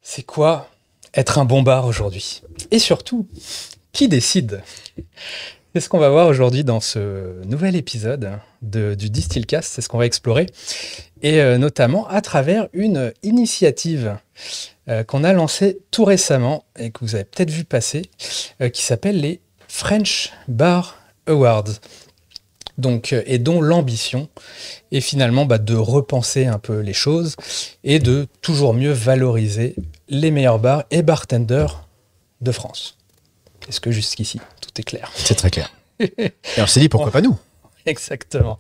C'est quoi être un bon bar aujourd'hui? Et surtout, qui décide? C'est ce qu'on va voir aujourd'hui dans ce nouvel épisode du Distillcast. C'est ce qu'on va explorer. Et notamment à travers une initiative qu'on a lancée tout récemment et que vous avez peut-être vu passer, qui s'appelle les French Bar Awards. Donc, et dont l'ambition est finalement de repenser un peu les choses et de toujours mieux valoriser les meilleurs bars et bartenders de France. Est-ce que jusqu'ici, tout est clair? C'est très clair. Et on s'est dit, pourquoi pas nous? Exactement.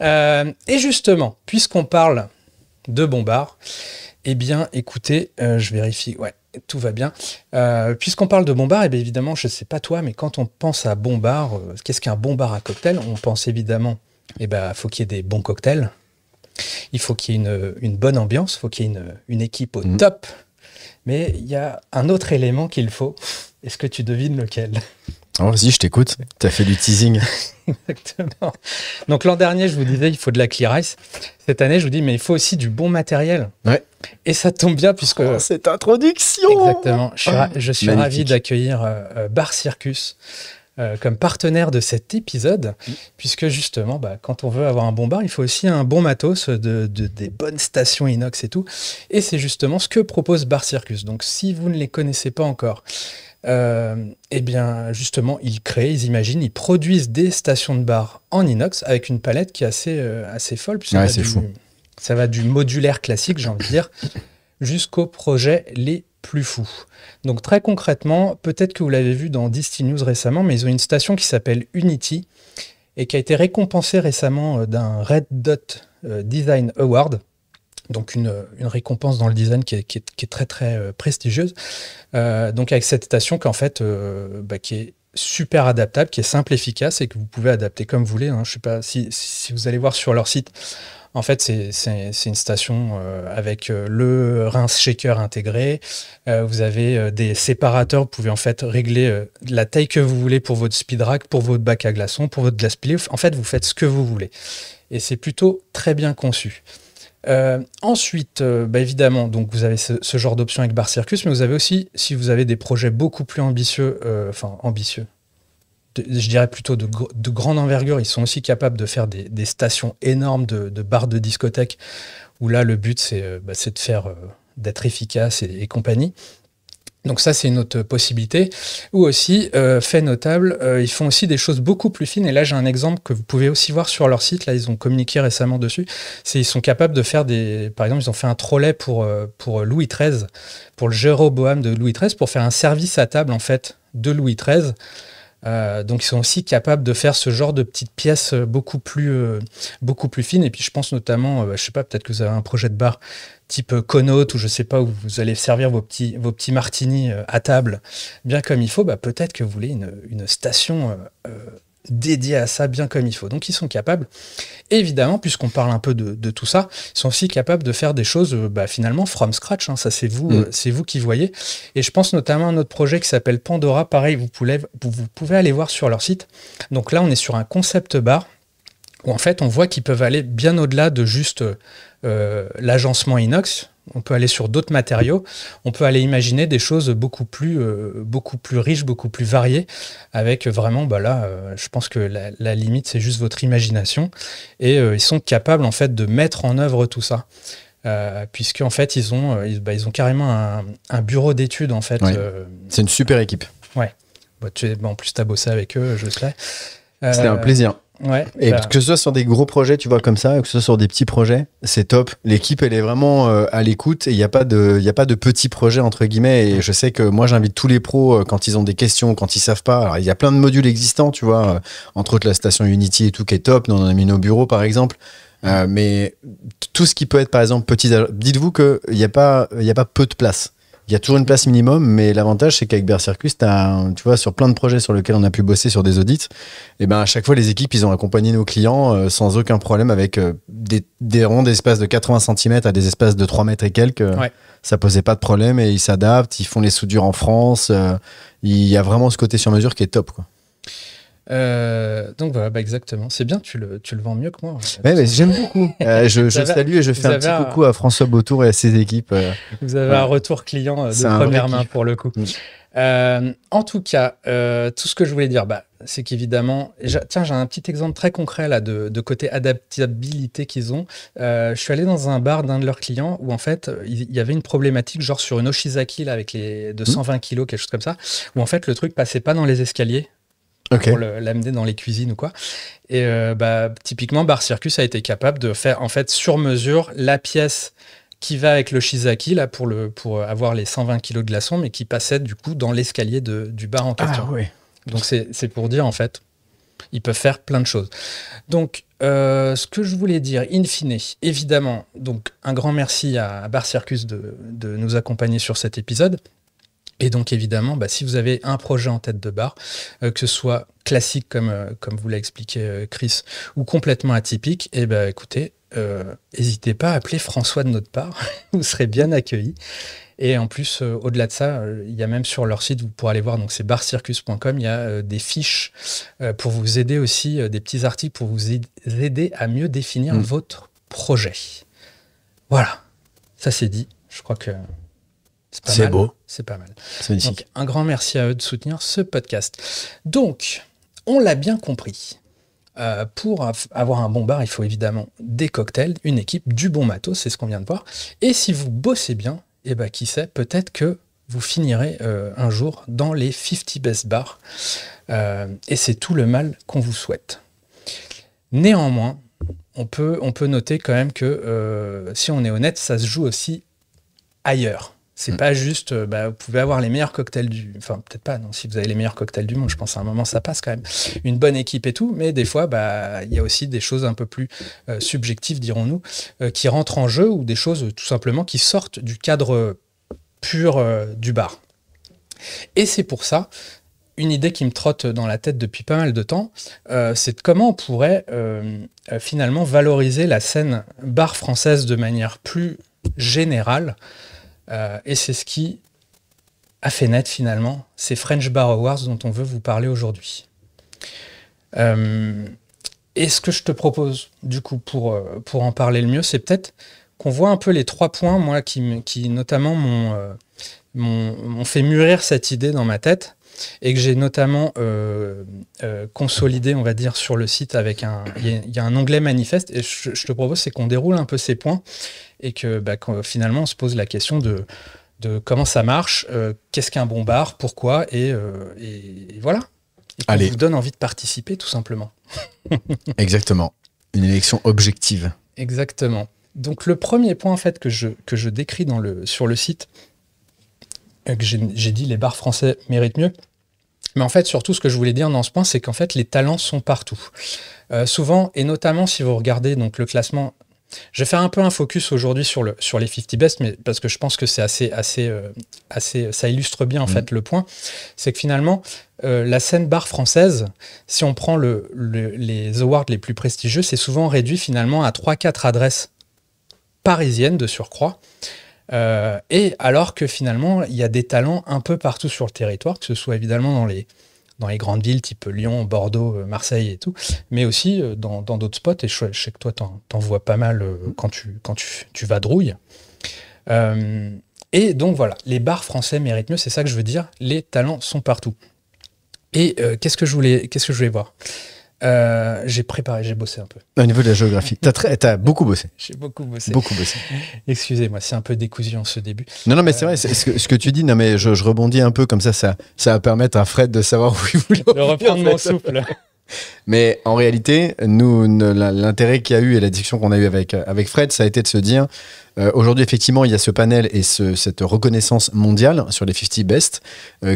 Et justement, puisqu'on parle de bons bars, eh bien, écoutez, je vérifie, ouais, tout va bien. Puisqu'on parle de bon bar, eh bien, évidemment, je ne sais pas toi, mais quand on pense à bon bar, qu'est-ce qu'un bon bar à cocktail? On pense évidemment, faut qu'il y ait des bons cocktails, il faut qu'il y ait une bonne ambiance, il faut qu'il y ait une équipe au top, mais il y a un autre élément qu'il faut. Est-ce que tu devines lequel? Oh, vas-y, je t'écoute. Tu as fait du teasing. Exactement. Donc l'an dernier, je vous disais, il faut de la clear ice. Cette année, je vous dis, mais il faut aussi du bon matériel. Ouais. Et ça tombe bien puisque... Oh, cette introduction! Exactement. Je suis ravi d'accueillir Bar Circus comme partenaire de cet épisode, puisque justement, quand on veut avoir un bon bar, il faut aussi un bon matos, des bonnes stations inox et tout. Et c'est justement ce que propose Bar Circus. Donc si vous ne les connaissez pas encore, eh bien justement ils imaginent, ils produisent des stations de bar en inox avec une palette qui est assez folle, ouais, c'est fou. Ça va du modulaire classique, j'ai envie de dire, jusqu'aux projets les plus fous. Donc très concrètement, peut-être que vous l'avez vu dans Distill News récemment, mais ils ont une station qui s'appelle Unity et qui a été récompensée récemment d'un Red Dot Design Award. Donc une récompense dans le design qui est très très prestigieuse. Donc avec cette station qui en fait qui est super adaptable, qui est simple, efficace et que vous pouvez adapter comme vous voulez. Je ne sais pas si vous allez voir sur leur site. En fait, c'est une station avec le rince shaker intégré. Vous avez des séparateurs. Vous pouvez en fait régler la taille que vous voulez pour votre speed rack, pour votre bac à glaçons, pour votre glace pilée. En fait, vous faites ce que vous voulez. Et c'est plutôt très bien conçu. Ensuite, évidemment, donc vous avez ce genre d'option avec Bar Circus, mais vous avez aussi, si vous avez des projets beaucoup plus ambitieux, je dirais plutôt de grande envergure, ils sont aussi capables de faire des stations énormes de bars de discothèque, où là, le but, c'est de faire, d'être efficace et compagnie. Donc ça, c'est une autre possibilité. Ou aussi, fait notable, ils font aussi des choses beaucoup plus fines. Et là, j'ai un exemple que vous pouvez aussi voir sur leur site. Là, ils ont communiqué récemment dessus. Ils sont capables de faire par exemple, ils ont fait un trolley pour Louis XIII, pour le Jéroboam de Louis XIII, pour faire un service à table, en fait, de Louis XIII. Donc ils sont aussi capables de faire ce genre de petites pièces beaucoup plus fines. Et puis je pense notamment, je sais pas, peut-être que vous avez un projet de bar type Connaught ou je sais pas, où vous allez servir vos petits martinis à table bien comme il faut. Peut-être que vous voulez une station dédiée à ça bien comme il faut. Donc ils sont capables, évidemment, puisqu'on parle un peu de tout ça, ils sont aussi capables de faire des choses finalement from scratch. Ça c'est vous qui voyez. Et je pense notamment à notre projet qui s'appelle Pandora. Pareil, vous pouvez aller voir sur leur site. Donc là on est sur un concept bar où en fait on voit qu'ils peuvent aller bien au-delà de juste l'agencement inox. On peut aller sur d'autres matériaux, on peut aller imaginer des choses beaucoup plus riches, beaucoup plus variées, avec vraiment, je pense que la limite, c'est juste votre imagination. Et ils sont capables, en fait, de mettre en œuvre tout ça. Puisqu'en fait, ils ont carrément un bureau d'études, en fait. Ouais. C'est une super équipe. Ouais. En plus, tu as bossé avec eux, je sais. C'était un plaisir. Ouais, et que ce soit sur des gros projets, tu vois, comme ça, que ce soit sur des petits projets, c'est top. L'équipe, elle est vraiment à l'écoute et il n'y a pas de petits projets, entre guillemets. Et je sais que moi, j'invite tous les pros quand ils ont des questions, quand ils savent pas. Alors, il y a plein de modules existants, tu vois, entre autres la station Unity et tout qui est top. Nous, on en a mis nos bureaux, par exemple. Mais tout ce qui peut être, par exemple, petit. Dites-vous qu'il n'y a pas peu de place. Il y a toujours une place minimum, mais l'avantage, c'est qu'avec Bar Circus, tu vois, sur plein de projets sur lesquels on a pu bosser sur des audits, et à chaque fois, les équipes, ils ont accompagné nos clients sans aucun problème avec des ronds d'espace de 80 cm à des espaces de 3 mètres et quelques. Ouais. Ça posait pas de problème et ils s'adaptent, ils font les soudures en France. Il y a vraiment ce côté sur mesure qui est top, quoi. Donc voilà, exactement. C'est bien, tu le vends mieux que moi. Ouais, mais j'aime beaucoup. Je salue et je fais un petit coucou à François Beautour et à ses équipes. Vous avez un retour client de première main pour le coup. En tout cas, tout ce que je voulais dire, c'est qu'évidemment, tiens, j'ai un petit exemple très concret là de côté adaptabilité qu'ils ont. Je suis allé dans un bar d'un de leurs clients où en fait, il y avait une problématique genre sur une Oshizaki là, avec les 220 kilos, quelque chose comme ça, où en fait le truc passait pas dans les escaliers. Okay. Pour l'amener dans les cuisines ou quoi. Et typiquement, Bar Circus a été capable de faire en fait sur mesure la pièce qui va avec le Shizaki là pour avoir les 120 kilos de glaçons, mais qui passait du coup dans l'escalier du bar en question. Ah, ouais. Donc c'est pour dire en fait, ils peuvent faire plein de choses. Donc ce que je voulais dire, in fine, évidemment, donc un grand merci à Bar Circus de nous accompagner sur cet épisode. Et donc évidemment, si vous avez un projet en tête de bar, que ce soit classique comme vous l'a expliqué Chris, ou complètement atypique, écoutez, n'hésitez pas à appeler François de notre part, vous serez bien accueillis. Et en plus, au-delà de ça, il y a même sur leur site, vous pourrez aller voir, donc c'est barcircus.com, il y a des fiches pour vous aider aussi, des petits articles pour vous aider à mieux définir votre projet. Voilà, ça c'est dit, je crois que... C'est beau. C'est pas mal. C'est magnifique. Donc, un grand merci à eux de soutenir ce podcast. Donc, on l'a bien compris. Pour avoir un bon bar, il faut évidemment des cocktails, une équipe, du bon matos, c'est ce qu'on vient de voir. Et si vous bossez bien, qui sait, peut-être que vous finirez un jour dans les 50 best bars. Et c'est tout le mal qu'on vous souhaite. Néanmoins, on peut noter quand même que si on est honnête, ça se joue aussi ailleurs. C'est pas juste, vous pouvez avoir les meilleurs cocktails enfin, peut-être pas, non, si vous avez les meilleurs cocktails du monde, je pense à un moment ça passe quand même. Une bonne équipe et tout, mais des fois, il y a aussi des choses un peu plus subjectives, dirons-nous, qui rentrent en jeu ou des choses tout simplement qui sortent du cadre pur du bar. Et c'est pour ça, une idée qui me trotte dans la tête depuis pas mal de temps, c'est de comment on pourrait finalement valoriser la scène bar française de manière plus générale. Et c'est ce qui a fait naître finalement ces French Bar Awards dont on veut vous parler aujourd'hui. Et ce que je te propose du coup pour en parler le mieux, c'est peut-être qu'on voit un peu les 3 points, moi, qui notamment m'ont fait mûrir cette idée dans ma tête et que j'ai notamment consolidé, on va dire, sur le site avec il y a un onglet manifeste et je te propose, c'est qu'on déroule un peu ces points et que finalement on se pose la question de comment ça marche, qu'est-ce qu'un bon bar, pourquoi, et voilà. Et qu'on vous donne envie de participer, tout simplement. Exactement. Une élection objective. Exactement. Donc le premier point en fait que je décris sur le site, que j'ai dit les bars français méritent mieux, mais en fait surtout ce que je voulais dire dans ce point, c'est qu'en fait les talents sont partout. Souvent, et notamment si vous regardez donc le classement, je vais faire un peu un focus aujourd'hui sur les 50 best, mais parce que je pense que c'est assez ça illustre bien en fait le point, c'est que finalement la scène bar française, si on prend les awards les plus prestigieux, c'est souvent réduit finalement à 3-4 adresses parisiennes de surcroît, et alors que finalement il y a des talents un peu partout sur le territoire, que ce soit évidemment dans les grandes villes type Lyon, Bordeaux, Marseille et tout, mais aussi dans d'autres spots, et je sais que toi t'en vois pas mal quand tu vadrouilles. Et donc voilà, les bars français méritent mieux, c'est ça que je veux dire, les talents sont partout. Et qu'est-ce que je voulais voir ? J'ai bossé un peu. Au niveau de la géographie, t'as beaucoup bossé. J'ai beaucoup bossé. Excusez-moi, c'est un peu décousu en ce début. Non, mais c'est vrai, ce que tu dis, non, mais je rebondis un peu comme ça va permettre à Fred de savoir où il voulait de reprendre mon souffle. Mais en réalité, nous, l'intérêt qu'il y a eu et la discussion qu'on a eue avec Fred, ça a été de se dire, aujourd'hui, effectivement, il y a ce panel et cette reconnaissance mondiale sur les 50 best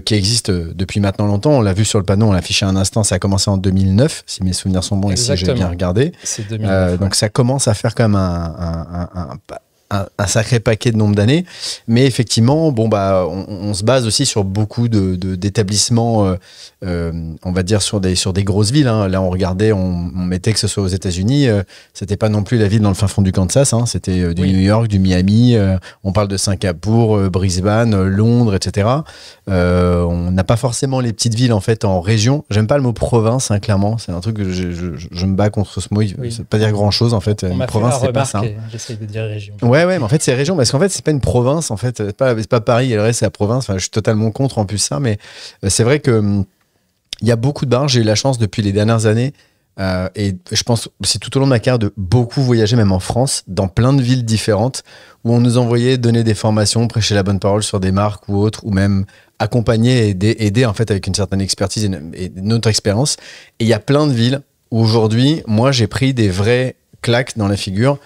qui existe depuis maintenant longtemps. On l'a vu sur le panneau, on l'a affiché un instant, ça a commencé en 2009, si mes souvenirs sont bons. Exactement. Et si j'ai bien regardé. C'est 2009. Donc ça commence à faire quand même un sacré paquet de nombre d'années. Mais effectivement, bon, bah, on se base aussi sur beaucoup d'établissements, on va dire, sur des grosses villes. Hein. Là, on regardait, on mettait que ce soit aux États-Unis. C'était pas non plus la ville dans le fin fond du Kansas. Hein. C'était du New York, du Miami. On parle de Singapour, Brisbane, Londres, etc. On n'a pas forcément les petites villes en fait en région. J'aime pas le mot province, hein, clairement. C'est un truc que je me bats contre ce mot. Ça veut pas dire grand-chose en fait. Une province, c'est pas ça. J'essaye de dire région. Ouais, mais en fait, c'est région parce qu'en fait, c'est pas une province. En fait, c'est pas Paris et le reste, c'est la province. Enfin, je suis totalement contre en plus ça, mais c'est vrai que il y a beaucoup de bars. J'ai eu la chance depuis les dernières années. Et je pense aussi tout au long de ma carrière de beaucoup voyager, même en France, dans plein de villes différentes, où on nous envoyait donner des formations, prêcher la bonne parole sur des marques ou autres, ou même accompagner et aider en fait avec une certaine expertise et notre expérience. Et il y a plein de villes où aujourd'hui, moi, j'ai pris des vraies claques dans la figure.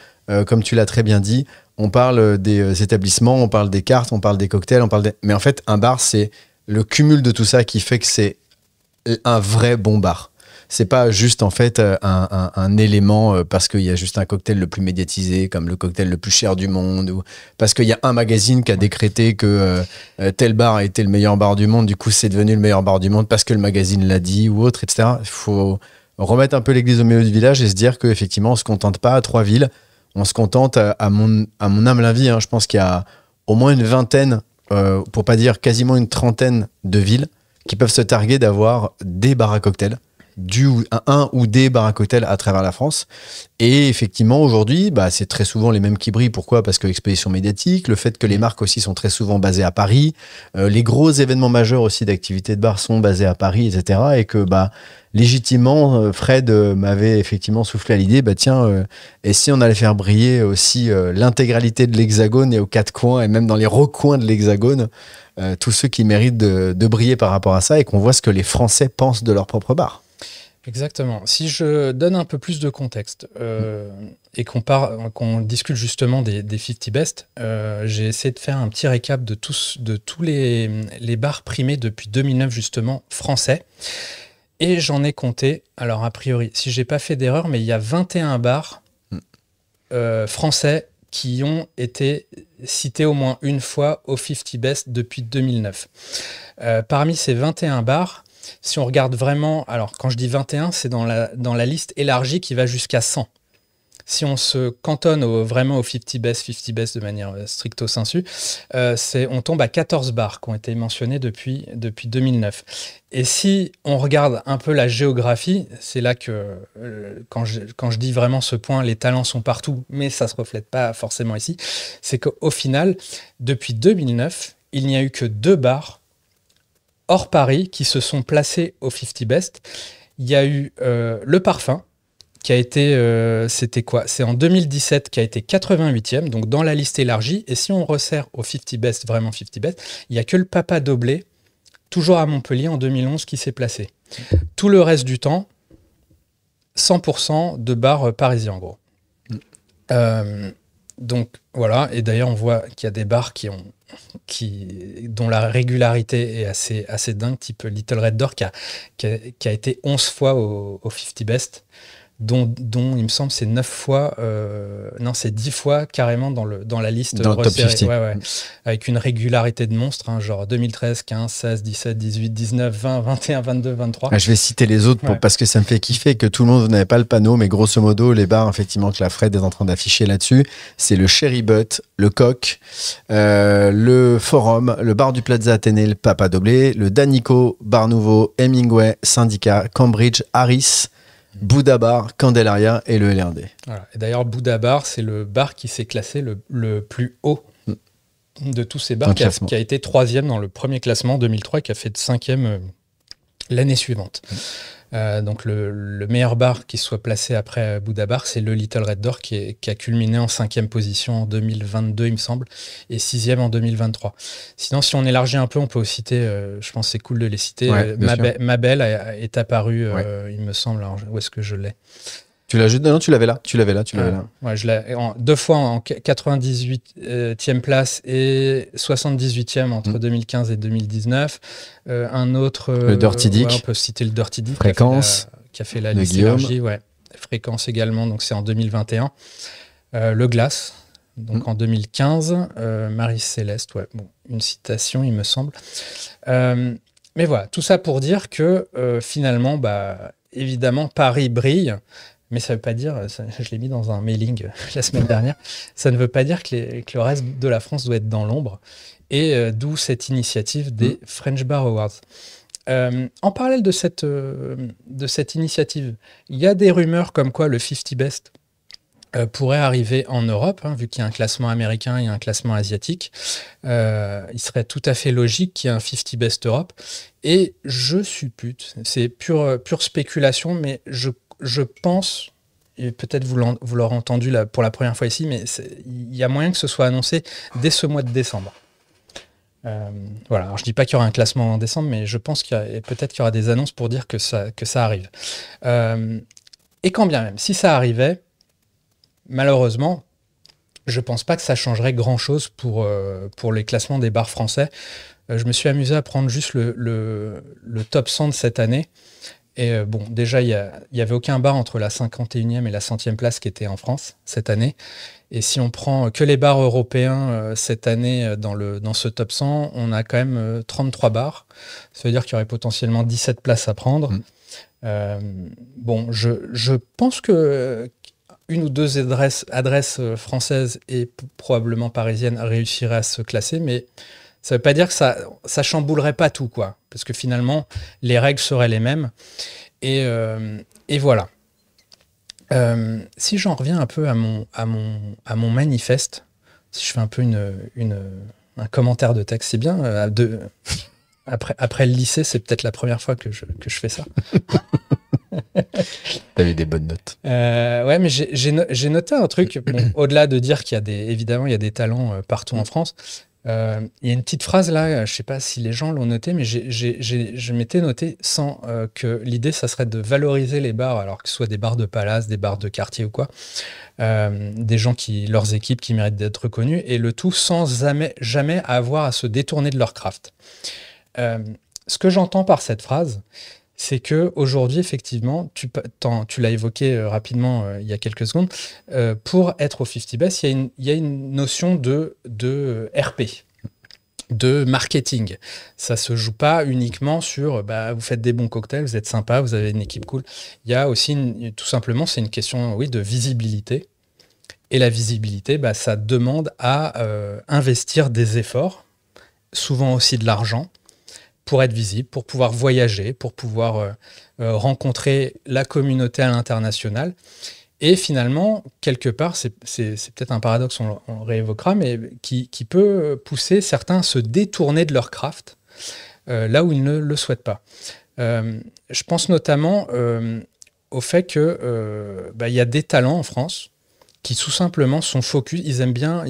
Comme tu l'as très bien dit, on parle des établissements, on parle des cartes, on parle des cocktails, mais en fait, un bar, c'est le cumul de tout ça qui fait que c'est un vrai bon bar. C'est pas juste en fait un élément parce qu'il y a juste un cocktail le plus médiatisé comme le cocktail le plus cher du monde ou parce qu'il y a un magazine qui a décrété que tel bar a été le meilleur bar du monde, du coup c'est devenu le meilleur bar du monde parce que le magazine l'a dit ou autre, etc. Il faut remettre un peu l'église au milieu du village et se dire qu'effectivement on se contente pas à 3 villes, on se contente à mon humble avis, hein, je pense qu'il y a au moins une vingtaine, pour pas dire quasiment une trentaine de villes qui peuvent se targuer d'avoir des bars à cocktails. Un ou des bars à cocktails à travers la France. Et effectivement, aujourd'hui, bah, c'est très souvent les mêmes qui brillent. Pourquoi ? Parce que l'exposition médiatique, le fait que les marques aussi sont très souvent basées à Paris, les gros événements majeurs aussi d'activités de bar sont basés à Paris, etc. Et que, bah, légitimement, Fred m'avait effectivement soufflé à l'idée, bah, tiens, et si on allait faire briller aussi l'intégralité de l'Hexagone et aux 4 coins, et même dans les recoins de l'Hexagone, tous ceux qui méritent de briller par rapport à ça et qu'on voit ce que les Français pensent de leur propre bar. Exactement. Si je donne un peu plus de contexte et qu'on discute justement des 50 Best, j'ai essayé de faire un petit récap de tous les bars primés depuis 2009 justement français. Et j'en ai compté, alors a priori, si j'ai pas fait d'erreur, mais il y a 21 bars français qui ont été cités au moins une fois au 50 Best depuis 2009. Parmi ces 21 bars, si on regarde vraiment, alors quand je dis 21, c'est dans la liste élargie qui va jusqu'à 100. Si on se cantonne vraiment au 50 Best de manière stricto sensu, on tombe à 14 bars qui ont été mentionnés depuis 2009. Et si on regarde un peu la géographie, c'est là que, quand je dis vraiment ce point, les talents sont partout, mais ça ne se reflète pas forcément ici, c'est qu'au final, depuis 2009, il n'y a eu que 2 bars hors Paris qui se sont placés au 50 Best. Il y a eu Le Parfum, qui a été, c'était quoi ? C'est en 2017 qui a été 88e, donc dans la liste élargie. Et si on resserre au 50 Best, vraiment 50 Best, il n'y a que le Papa Doblé, toujours à Montpellier en 2011, qui s'est placé. Tout le reste du temps, 100% de bars parisiens en gros. Donc voilà, et d'ailleurs on voit qu'il y a des bars dont la régularité est assez dingue, type Little Red Door qui a été 11 fois au 50 Best, dont il me semble c'est 9 fois, non c'est 10 fois carrément dans la liste dans le top 50. Ouais, avec une régularité de monstre, hein, genre 2013, 15, 16, 17, 18, 19, 20, 21, 22, 23. Je vais citer les autres parce que ça me fait kiffer que tout le monde n'avait pas le panneau, mais grosso modo, les bars effectivement que la Fred est en train d'afficher là-dessus, c'est le Cherry Butt, le Coq, le Forum, le bar du Plaza Athénée, le Papa Doblé, le Danico, Bar Nouveau, Hemingway, Syndicat, Cambridge, Harris, Bouddha Bar, Candelaria et le LRD. Voilà. Et d'ailleurs, Bouddha Bar, c'est le bar qui s'est classé le plus haut de tous ces bars, qui a été 3e dans le premier classement 2003 et qui a fait 5e l'année suivante. Donc le meilleur bar qui soit placé après Bouddha Bar, c'est le Little Red Door qui a culminé en 5e position en 2022, il me semble, et 6e en 2023. Sinon, si on élargit un peu, on peut aussi citer, je pense que c'est cool de les citer, Mabel est apparu, il me semble, alors, où est-ce que je l'ai ? Tu l'as juste... Non, tu l'avais là. Ouais, je l'ai 2 fois en 98e place et 78e entre 2015 et 2019. Un autre... le Dirty Dick. Ouais, on peut citer le Dirty Dick. Fréquence. Qui a fait la liste élargie. Ouais. Fréquence également, donc c'est en 2021. Le Glace, donc en 2015, Marie-Céleste, ouais, bon, une citation, il me semble. Mais voilà, tout ça pour dire que finalement, évidemment, Paris brille, mais ça ne veut pas dire, je l'ai mis dans un mailing la semaine dernière, ça ne veut pas dire que le reste de la France doit être dans l'ombre, et d'où cette initiative des French Bar Awards. En parallèle de cette initiative, il y a des rumeurs comme quoi le 50 Best pourrait arriver en Europe, hein, vu qu'il y a un classement américain et un classement asiatique. Il serait tout à fait logique qu'il y ait un 50 Best Europe. Et je suppute, c'est pure spéculation, mais je pense, et peut-être vous l'aurez entendu là, pour la première fois ici, mais il y a moyen que ce soit annoncé dès ce mois de décembre. Voilà. Alors, je ne dis pas qu'il y aura un classement en décembre, mais je pense peut-être qu'il y aura des annonces pour dire que ça arrive. Et quand bien même, si ça arrivait, malheureusement, je ne pense pas que ça changerait grand-chose pour les classements des bars français. Je me suis amusé à prendre juste le top 100 de cette année. Et bon, déjà, il n'y avait aucun bar entre la 51e et la 100e place qui était en France cette année. Et si on prend que les bars européens cette année dans ce top 100, on a quand même 33 bars. Ça veut dire qu'il y aurait potentiellement 17 places à prendre. Bon, je pense que une ou deux adresses françaises et probablement parisiennes réussiraient à se classer, mais ça ne veut pas dire que ça chamboulerait pas tout, quoi. Parce que finalement, les règles seraient les mêmes. Et voilà. Si j'en reviens un peu à mon manifeste, si je fais un peu un commentaire de texte, c'est bien. Après le lycée, c'est peut-être la première fois que je fais ça. T'avais des bonnes notes. Ouais, mais j'ai noté un truc. Bon, au-delà de dire qu'il y a évidemment, il y a des talents partout en France. Il y a une petite phrase là, je ne sais pas si les gens l'ont noté, mais je m'étais noté sans que l'idée, ça serait de valoriser les bars, alors que ce soit des bars de palace, des bars de quartier ou quoi, des gens leurs équipes qui méritent d'être reconnus, et le tout sans jamais avoir à se détourner de leur craft. Ce que j'entends par cette phrase, c'est qu'aujourd'hui, effectivement, tu l'as évoqué rapidement il y a quelques secondes, pour être au 50 Best, il y a une notion de RP, de marketing. Ça ne se joue pas uniquement sur vous faites des bons cocktails, vous êtes sympa, vous avez une équipe cool. Il y a aussi, tout simplement, c'est une question de visibilité. Et la visibilité, ça demande à investir des efforts, souvent aussi de l'argent, pour être visible, pour pouvoir voyager, pour pouvoir rencontrer la communauté à l'international. Et finalement, quelque part, c'est peut-être un paradoxe, on réévoquera, mais qui peut pousser certains à se détourner de leur craft, là où ils ne le souhaitent pas. Je pense notamment au fait que y a des talents en France qui tout simplement sont focus, ils aiment bien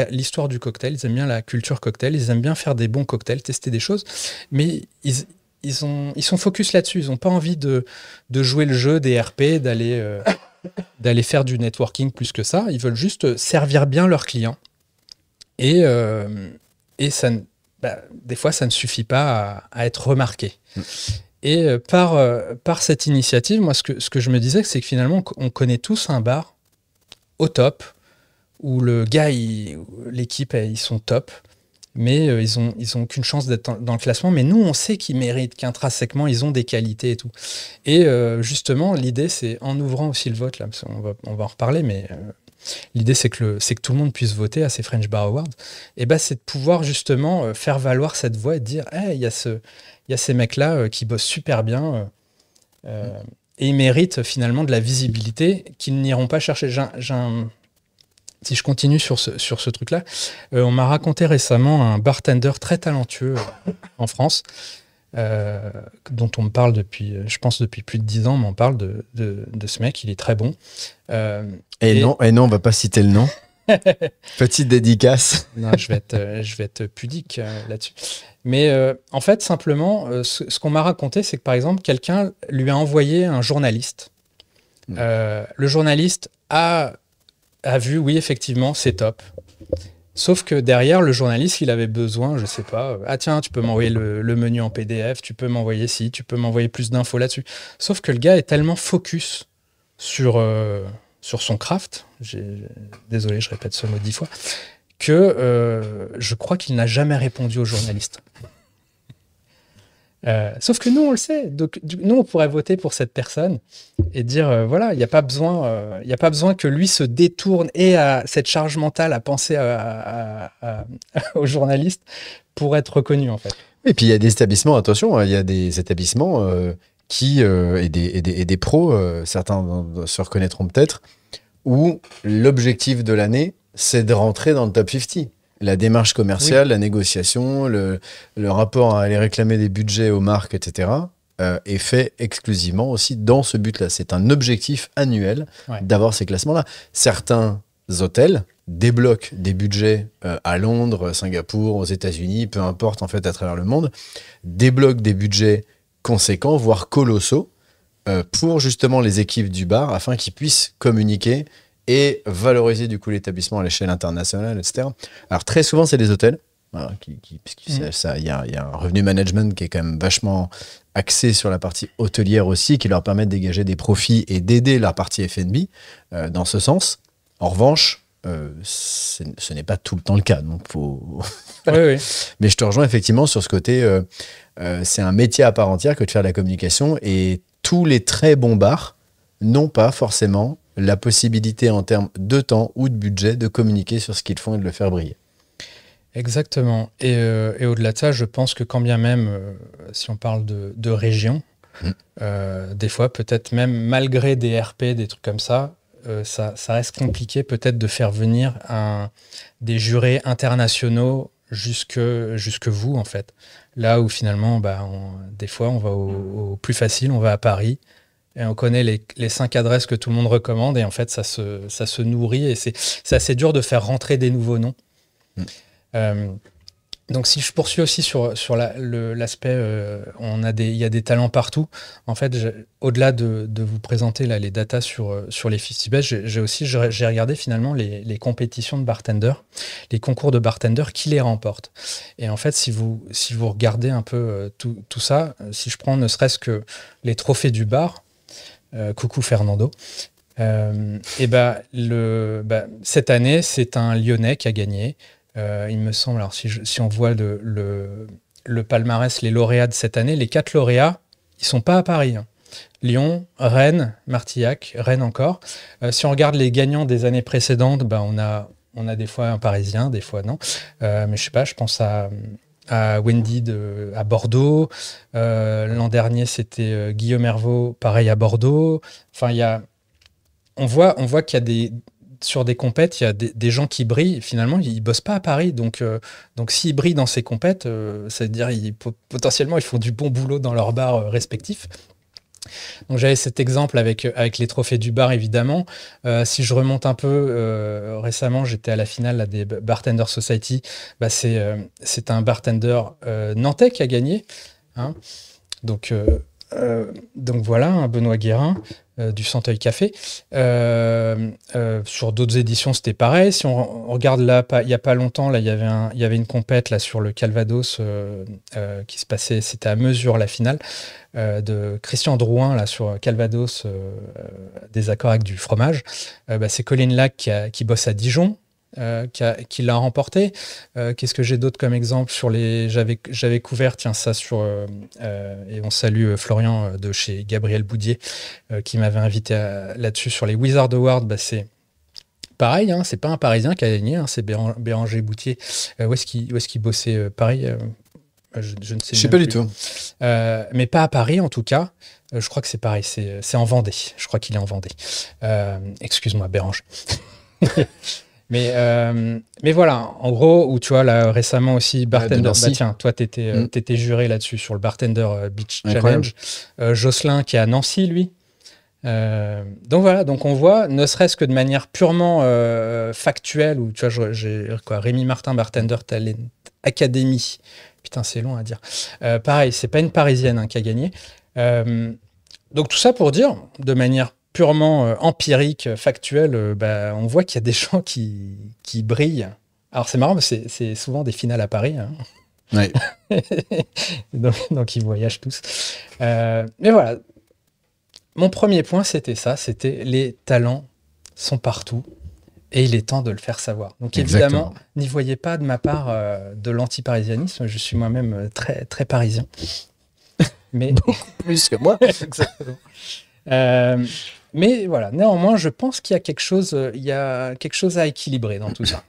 l'histoire du cocktail, ils aiment bien la culture cocktail, ils aiment bien faire des bons cocktails, tester des choses, mais ils sont focus là-dessus, ils n'ont pas envie de jouer le jeu des RP, d'aller faire du networking plus que ça, ils veulent juste servir bien leurs clients. Et ça, des fois, ça ne suffit pas à être remarqué. Et par cette initiative, moi, ce que je me disais, c'est que finalement, on connaît tous un bar au top, où le gars, l'équipe, ils sont top, mais ils ont aucune chance d'être dans le classement. Mais nous, on sait qu'ils méritent, qu'intrinsèquement, ils ont des qualités et tout. Et justement, l'idée, c'est, en ouvrant aussi le vote, là, parce qu'on va en reparler, mais l'idée, c'est que tout le monde puisse voter à ces French Bar Awards, et c'est de pouvoir justement faire valoir cette voix et de dire, il y a ces mecs-là qui bossent super bien, et ils méritent finalement de la visibilité qu'ils n'iront pas chercher. Si je continue sur ce truc-là, on m'a raconté récemment un bartender très talentueux en France, dont on me parle depuis plus de 10 ans, mais on parle de ce mec, il est très bon. Non, on va pas citer le nom. Petite dédicace. Non, je vais être pudique là-dessus. Mais en fait, simplement, ce qu'on m'a raconté, c'est que par exemple, quelqu'un lui a envoyé un journaliste. Le journaliste a vu, oui, effectivement, c'est top. Sauf que derrière, le journaliste, il avait besoin, je sais pas, tiens, tu peux m'envoyer le menu en PDF, tu peux m'envoyer ci, tu peux m'envoyer plus d'infos là-dessus. Sauf que le gars est tellement focus sur sur son craft, désolé, je répète ce mot 10 fois, que je crois qu'il n'a jamais répondu aux journalistes. Sauf que nous, on le sait. Donc, nous, on pourrait voter pour cette personne et dire, voilà, il n'y a pas besoin que lui se détourne et à cette charge mentale à penser aux journalistes pour être reconnu, en fait. Et puis, il y a des établissements, attention, il y a des établissements et des pros, certains se reconnaîtront peut-être, où l'objectif de l'année, c'est de rentrer dans le top 50. La démarche commerciale, la négociation, le rapport à aller réclamer des budgets aux marques, etc., est fait exclusivement aussi dans ce but-là. C'est un objectif annuel d'avoir ces classements-là. Certains hôtels débloquent des budgets à Londres, Singapour, aux États-Unis, peu importe en fait à travers le monde, débloquent des budgets conséquents, voire colossaux, pour justement les équipes du bar, afin qu'ils puissent communiquer et valoriser du coup l'établissement à l'échelle internationale, etc. Alors très souvent, c'est des hôtels. Voilà, il y a un revenu management qui est quand même vachement axé sur la partie hôtelière aussi, qui leur permet de dégager des profits et d'aider la partie F&B dans ce sens. En revanche, ce n'est pas tout le temps le cas. Donc faut... oui. Mais je te rejoins effectivement sur ce côté, c'est un métier à part entière que de faire de la communication, et tous les très bons bars n'ont pas forcément la possibilité en termes de temps ou de budget de communiquer sur ce qu'ils font et de le faire briller. Exactement. Et au-delà de ça, je pense que quand bien même, si on parle de région, des fois, peut-être même malgré des RP, des trucs comme ça, ça reste compliqué peut-être de faire venir des jurés internationaux jusque vous, en fait. Là où finalement, des fois, on va au plus facile, on va à Paris, et on connaît les 5 adresses que tout le monde recommande, et en fait, ça se nourrit, et c'est assez dur de faire rentrer des nouveaux noms. Donc si je poursuis aussi sur l'aspect, il y a des talents partout. En fait, au-delà de vous présenter là, les datas sur les 50 Best, j'ai regardé finalement les compétitions de bartenders, les concours de bartenders qui les remportent. Et en fait, si vous regardez un peu tout ça, si je prends ne serait-ce que les trophées du bar, coucou Fernando, cette année, c'est un Lyonnais qui a gagné. Il me semble, alors si on voit le palmarès, les lauréats de cette année, les 4 lauréats, ils sont pas à Paris. Lyon, Rennes, Martillac, Rennes encore. Si on regarde les gagnants des années précédentes, on a des fois un Parisien, des fois non. Mais je sais pas, je pense à Wendy à Bordeaux. L'an dernier, c'était Guillaume Hervaux, pareil à Bordeaux. Enfin, on voit qu'il y a sur des compètes, il y a des gens qui brillent. Finalement, ils bossent pas à Paris. Donc s'ils brillent dans ces compètes, ça veut dire potentiellement, ils font du bon boulot dans leurs bars respectifs. Donc j'avais cet exemple avec les trophées du bar, évidemment. Si je remonte un peu, récemment, j'étais à la finale là, des Bartender Society. C'est un bartender nantais qui a gagné. Hein. Donc voilà, un Benoît Guérin du Centeuil Café. Sur d'autres éditions, c'était pareil. Si on regarde là, il n'y a pas longtemps, là, il y avait une compète là, sur le Calvados qui se passait, c'était à Mesure la finale, de Christian Drouin là, sur Calvados, des accords avec du fromage. C'est Colin Lac qui bosse à Dijon. Qui l'a remporté. Qu'est-ce que j'ai d'autre comme exemple sur j'avais couvert, tiens, ça sur et on salue Florian de chez Gabriel Boudier qui m'avait invité là-dessus sur les Wizard Awards. C'est pareil, hein, c'est pas un Parisien qui a gagné, hein, c'est Béranger Boutier. Où est-ce qu'il bossait Paris je ne sais. Je sais pas du tout. Mais pas à Paris en tout cas. Je crois que c'est pareil, c'est en Vendée. Je crois qu'il est en Vendée. Excuse-moi, Béranger. Mais voilà, en gros, où tu vois, là, récemment aussi, Bartender, tiens, toi, t'étais juré là-dessus, sur le Bartender Beach Challenge. Jocelyn, qui est à Nancy, lui. Donc voilà, donc on voit, ne serait-ce que de manière purement factuelle, où tu vois, j'ai Rémi Martin, Bartender Talent Academy. Putain, c'est long à dire. Pareil, c'est pas une Parisienne hein, qui a gagné. Donc tout ça pour dire, de manière purement empirique, factuel, on voit qu'il y a des gens qui brillent. Alors c'est marrant, c'est souvent des finales à Paris. Hein. Ouais. donc ils voyagent tous. Mais voilà, mon premier point, c'était ça, c'était les talents sont partout et il est temps de le faire savoir. Donc Exactement. évidemment, n'y voyez pas de ma part de l'anti-parisianisme, je suis moi-même très, très parisien. Mais Plus que moi. exactement. Mais voilà, néanmoins, je pense qu'il y a quelque chose, à équilibrer dans tout ça.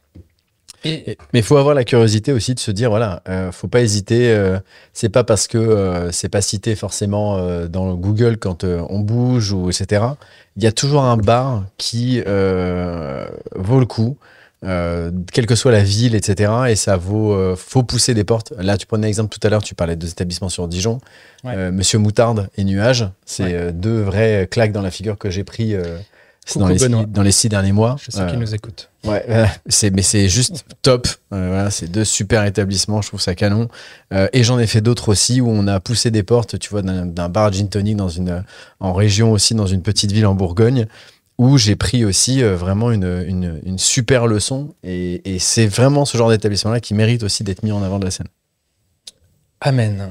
Mais il faut avoir la curiosité aussi de se dire, voilà, faut pas hésiter. C'est pas parce que c'est pas cité forcément dans Google quand on bouge ou etc. Il y a toujours un bar qui vaut le coup, quelle que soit la ville, etc. Et ça faut pousser des portes. Là, tu prenais l'exemple tout à l'heure, tu parlais de établissements sur Dijon. Ouais. Monsieur Moutarde et Nuages, c'est Ouais. deux vraies claques dans la figure que j'ai pris Coucou Benoît. dans les 6 derniers mois. Je sais qu'il nous écoute. Ouais, mais c'est juste top. Voilà, c'est deux super établissements, je trouve ça canon. Et j'en ai fait d'autres aussi où on a poussé des portes, tu vois, d'un bar gin tonic en région aussi, dans une petite ville en Bourgogne, où j'ai pris aussi vraiment une super leçon. Et c'est vraiment ce genre d'établissement-là qui mérite aussi d'être mis en avant de la scène. Amen.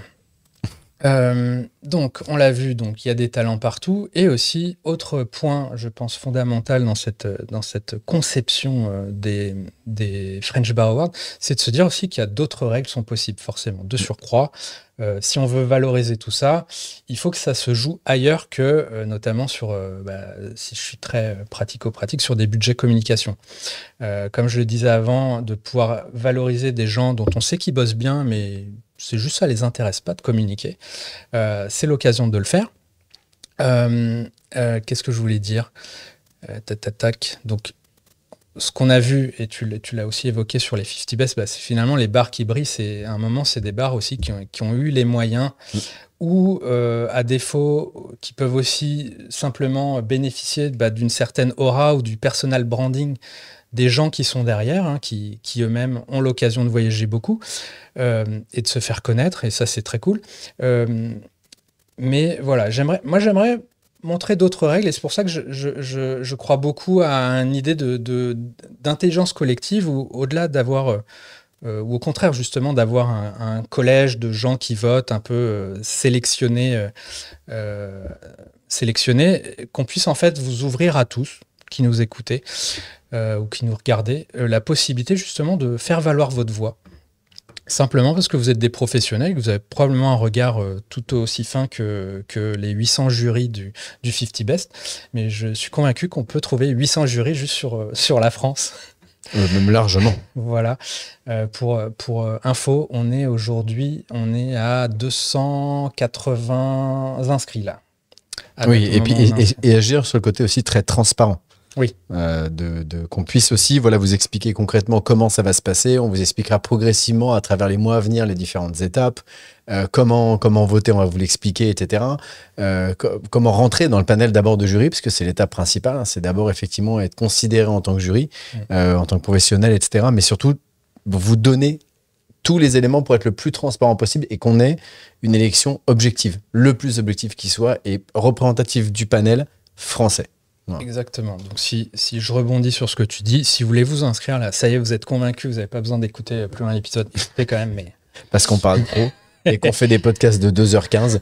Donc, on l'a vu, donc il y a des talents partout. Et aussi, autre point, je pense, fondamental dans cette conception des French Bar Awards, c'est de se dire aussi qu'il y a d'autres règles sont possibles, forcément. De surcroît, si on veut valoriser tout ça, il faut que ça se joue ailleurs que, notamment sur, si je suis très pratico-pratique, sur des budgets communication. Comme je le disais avant, de pouvoir valoriser des gens dont on sait qu'ils bossent bien, mais c'est juste ça les intéresse pas de communiquer. C'est l'occasion de le faire. Qu'est-ce que je voulais dire? Tac. Donc, ce qu'on a vu, et tu l'as aussi évoqué sur les 50 Best, c'est finalement les bars qui brillent. À un moment, c'est des bars aussi qui ont eu les moyens ou, à défaut, qui peuvent aussi simplement bénéficier d'une certaine aura ou du personal branding des gens qui sont derrière, hein, qui eux-mêmes ont l'occasion de voyager beaucoup et de se faire connaître, et ça c'est très cool. Mais voilà, j'aimerais montrer d'autres règles, et c'est pour ça que je crois beaucoup à une idée d'intelligence collective, où au-delà d'avoir, ou au contraire justement d'avoir un collège de gens qui votent un peu sélectionnés, qu'on puisse en fait vous ouvrir à tous qui nous écoutez ou qui nous regardez, la possibilité justement de faire valoir votre voix. Simplement parce que vous êtes des professionnels, que vous avez probablement un regard tout aussi fin que les 800 jurys du 50 Best. Mais je suis convaincu qu'on peut trouver 800 jurys juste sur la France. Même largement. Voilà. Pour info, on est à 280 inscrits là. Oui, et agir sur le côté aussi très transparent. Oui. Qu'on puisse aussi vous expliquer concrètement comment ça va se passer. On vous expliquera progressivement à travers les mois à venir les différentes étapes, comment voter, on va vous l'expliquer, etc. Comment rentrer dans le panel d'abord de jury, parce que c'est l'étape principale, hein, c'est d'abord effectivement être considéré en tant que jury, en tant que professionnel, etc. Mais surtout, vous donner tous les éléments pour être le plus transparent possible et qu'on ait une élection objective, le plus objective qui soit, et représentative du panel français. Ouais. Exactement. Donc si je rebondis sur ce que tu dis, si vous voulez vous inscrire là, ça y est, vous êtes convaincu, vous n'avez pas besoin d'écouter plus loin l'épisode, écoutez quand même, mais... Parce qu'on parle trop et qu'on fait des podcasts de 2h15.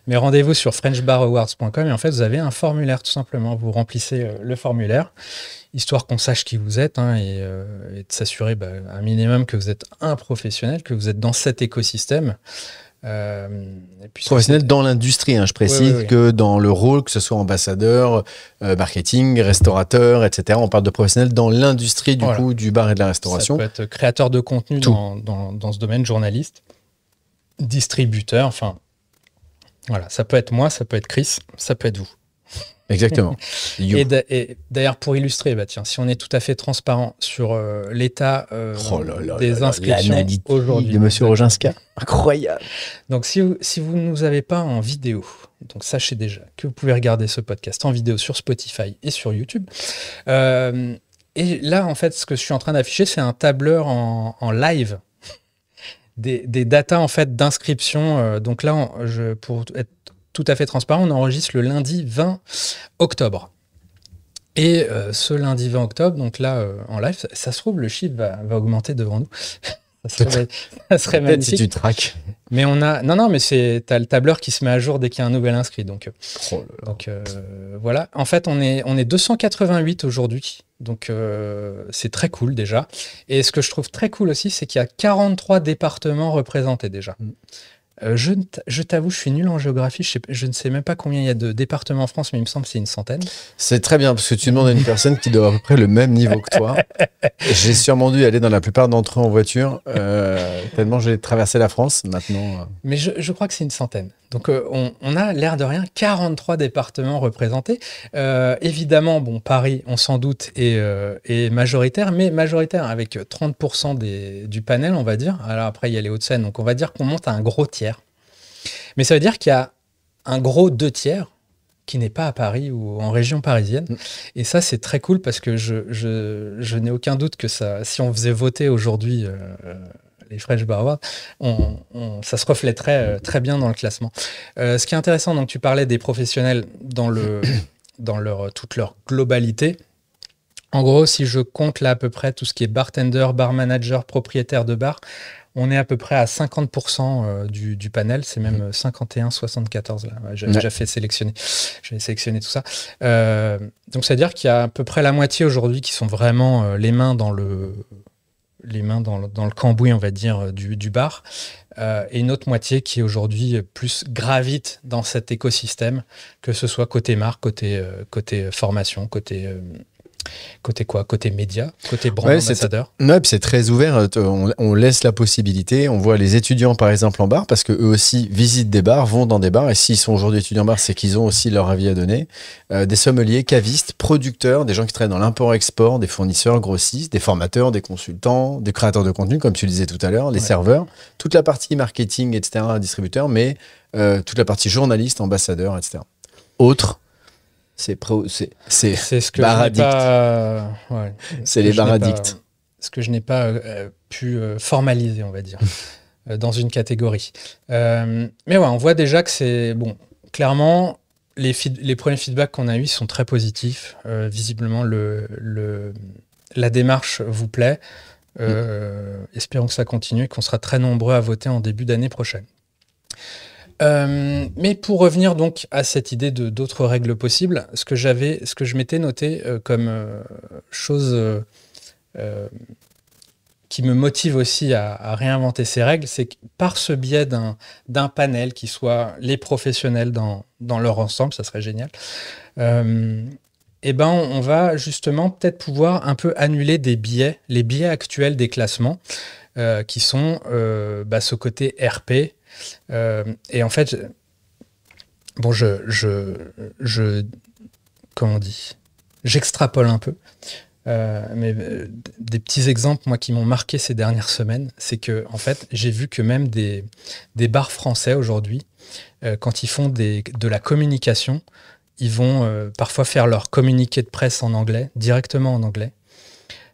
Mais rendez-vous sur frenchbarawards.com et en fait, vous avez un formulaire tout simplement. Vous remplissez le formulaire, histoire qu'on sache qui vous êtes, hein, et de s'assurer un minimum que vous êtes un professionnel, que vous êtes dans cet écosystème. Et puis professionnel dans l'industrie, hein, je précise, que dans le rôle, que ce soit ambassadeur, marketing, restaurateur, etc. On parle de professionnel dans l'industrie du coup du bar et de la restauration. Ça peut être créateur de contenu dans ce domaine, journaliste, distributeur, enfin voilà, ça peut être moi, ça peut être Chris, ça peut être vous. Exactement. Et d'ailleurs, pour illustrer, si on est tout à fait transparent sur l'état des inscriptions aujourd'hui. De Monsieur Roginska, incroyable. Donc, si vous ne nous avez pas en vidéo, donc sachez déjà que vous pouvez regarder ce podcast en vidéo sur Spotify et sur YouTube. Et là, en fait, ce que je suis en train d'afficher, c'est un tableur en live des datas en fait d'inscription. Donc là, pour être tout à fait transparent, on enregistre le lundi 20 octobre. Et ce lundi 20 octobre, donc là, en live, ça se trouve, le chiffre va augmenter devant nous. Ça serait magnifique. Si tu traques. Mais on a... Non, mais t'as le tableur qui se met à jour dès qu'il y a un nouvel inscrit. Donc, voilà. En fait, on est 288 aujourd'hui. Donc, c'est très cool déjà. Et ce que je trouve très cool aussi, c'est qu'il y a 43 départements représentés déjà. Je t'avoue, je suis nul en géographie. Je ne sais même pas combien il y a de départements en France, mais il me semble que c'est une centaine. C'est très bien, parce que tu demandes à une personne qui doit à peu près le même niveau que toi. J'ai sûrement dû aller dans la plupart d'entre eux en voiture, tellement j'ai traversé la France maintenant. Mais je crois que c'est une centaine. Donc, on a, l'air de rien, 43 départements représentés. Évidemment, bon, Paris, on s'en doute, est majoritaire, mais majoritaire avec 30% du panel, on va dire. Alors après, il y a les Hauts-de-Seine, donc on va dire qu'on monte à un gros tiers. Mais ça veut dire qu'il y a un gros 2 tiers qui n'est pas à Paris ou en région parisienne. Et ça, c'est très cool parce que je n'ai aucun doute que ça, si on faisait voter aujourd'hui les Fresh Bar Awards, ça se reflèterait très bien dans le classement. Ce qui est intéressant, donc tu parlais des professionnels dans toute leur globalité. En gros, si je compte là à peu près tout ce qui est bartender, bar manager, propriétaire de bar, on est à peu près à 50% du panel, c'est même 51-74 là. Ouais, j'ai déjà fait sélectionner. J'ai sélectionné tout ça. Donc c'est-à-dire qu'il y a à peu près la moitié aujourd'hui qui sont vraiment les mains dans le cambouis, on va dire, du bar, et une autre moitié qui aujourd'hui plus gravite dans cet écosystème, que ce soit côté marque, côté formation, côté quoi? Côté média, côté brand ambassadeur. Ouais, puis c'est très ouvert. On laisse la possibilité. On voit les étudiants, par exemple, en bar, parce qu'eux aussi visitent des bars, vont dans des bars. Et s'ils sont aujourd'hui étudiants en bar, c'est qu'ils ont aussi leur avis à donner. Des sommeliers, cavistes, producteurs, des gens qui travaillent dans l'import-export, des fournisseurs, grossistes, des formateurs, des consultants, des créateurs de contenu, comme tu le disais tout à l'heure, les serveurs, toute la partie marketing, etc., distributeurs, mais toute la partie journaliste, ambassadeur, etc. Autre. C'est ce que bar je addict. C'est les bars addicts. Ce que je n'ai pas pu formaliser, on va dire, dans une catégorie. Mais ouais, on voit déjà que c'est... Bon, clairement, les premiers feedbacks qu'on a eus sont très positifs. Visiblement, la démarche vous plaît. Espérons que ça continue et qu'on sera très nombreux à voter en début d'année prochaine. Mais pour revenir donc à cette idée d'autres règles possibles, ce que je m'étais noté comme chose qui me motive aussi à réinventer ces règles, c'est que par ce biais d'un panel qui soit les professionnels dans leur ensemble, ça serait génial, et ben on va justement peut-être pouvoir un peu annuler les biais actuels des classements qui sont ce côté RP. Et en fait, bon, comment on dit, j'extrapole un peu, mais des petits exemples, moi, qui m'ont marqué ces dernières semaines, c'est que, en fait, j'ai vu que même des bars français aujourd'hui, quand ils font de la communication, ils vont parfois faire leur communiqué de presse en anglais, directement en anglais.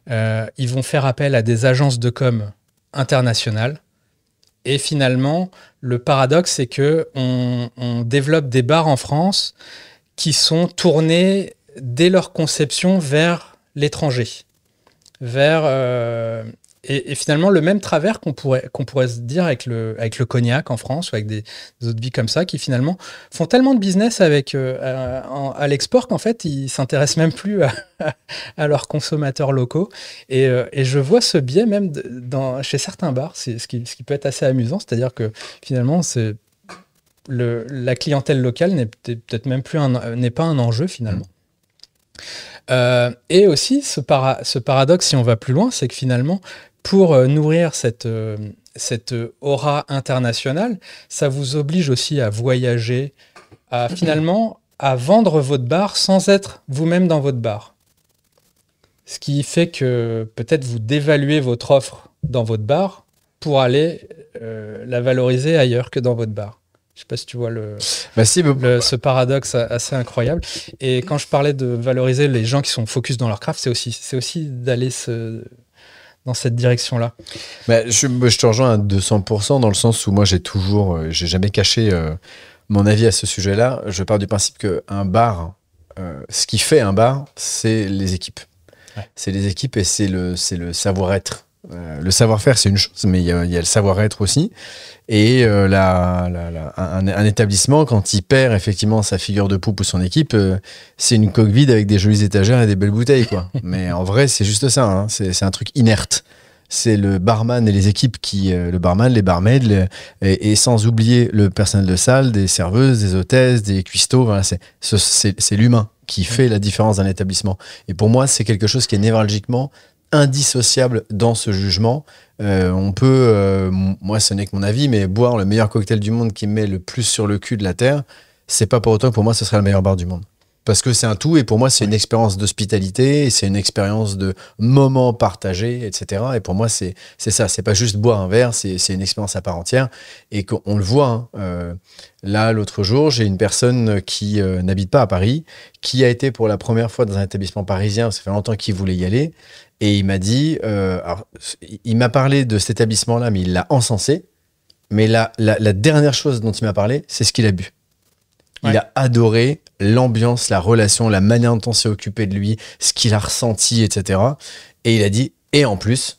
Ils vont faire appel à des agences de com internationales. Et finalement, le paradoxe, c'est que on développe des bars en France qui sont tournés dès leur conception vers l'étranger, et finalement le même travers qu'on pourrait se dire avec le cognac en France ou avec des autres vies comme ça qui finalement font tellement de business à l'export qu'en fait ils s'intéressent même plus à leurs consommateurs locaux, et je vois ce biais même chez certains bars, ce qui peut être assez amusant, c'est-à-dire que finalement la clientèle locale n'est peut-être même plus n'est pas un enjeu finalement. Et aussi ce paradoxe, si on va plus loin, c'est que finalement pour nourrir cette aura internationale, ça vous oblige aussi à voyager, finalement à vendre votre bar sans être vous-même dans votre bar. Ce qui fait que peut-être vous dévaluez votre offre dans votre bar pour aller la valoriser ailleurs que dans votre bar. Je ne sais pas si tu vois ce paradoxe assez incroyable. Et quand je parlais de valoriser les gens qui sont focus dans leur craft, c'est aussi d'aller dans cette direction-là. Je te rejoins à 200% dans le sens où moi j'ai jamais caché mon avis à ce sujet-là. Je pars du principe qu'un bar, ce qui fait un bar, c'est les équipes. Ouais. C'est les équipes et c'est le savoir-être Le savoir-faire, c'est une chose, mais il y a le savoir-être aussi. Et un établissement, quand il perd effectivement sa figure de poupe ou son équipe, c'est une coque vide avec des jolies étagères et des belles bouteilles, quoi. Mais en vrai, c'est juste ça. Hein. C'est un truc inerte. C'est le barman et les équipes le barman, les barmaids, et sans oublier le personnel de salle, des serveuses, des hôtesses, des cuistots. Voilà, c'est l'humain qui fait la différence d'un établissement. Et pour moi, c'est quelque chose qui est névralgiquement indissociable dans ce jugement. On peut, moi ce n'est que mon avis, mais boire le meilleur cocktail du monde qui me met le plus sur le cul de la terre, c'est pas pour autant que pour moi ce serait le meilleur bar du monde. Parce que c'est un tout, et pour moi c'est une expérience d'hospitalité, c'est une expérience de moments partagés, etc. Et pour moi c'est ça, c'est pas juste boire un verre, c'est une expérience à part entière, et qu'on le voit. Hein. Là, l'autre jour, j'ai une personne qui n'habite pas à Paris, qui a été pour la première fois dans un établissement parisien, ça fait longtemps qu'il voulait y aller, et il m'a dit, alors, il m'a parlé de cet établissement-là, mais il l'a encensé, mais la dernière chose dont il m'a parlé, c'est ce qu'il a bu. Il a adoré l'ambiance, la relation, la manière dont on s'est occupé de lui, ce qu'il a ressenti, etc. Et il a dit, et en plus,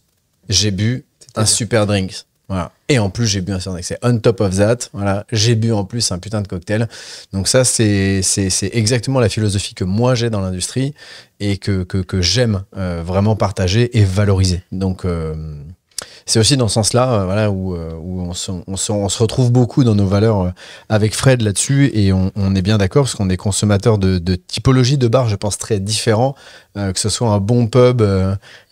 j'ai bu un super drink. Voilà. Et en plus, j'ai bu un super drink. C'est on top of that. Voilà. J'ai bu en plus un putain de cocktail. Donc ça, c'est exactement la philosophie que moi j'ai dans l'industrie et que j'aime vraiment partager et valoriser. Donc c'est aussi dans ce sens-là voilà, où on se retrouve beaucoup dans nos valeurs avec Fred là-dessus, et on est bien d'accord parce qu'on est consommateur de typologie de bar, je pense, très différents, que ce soit un bon pub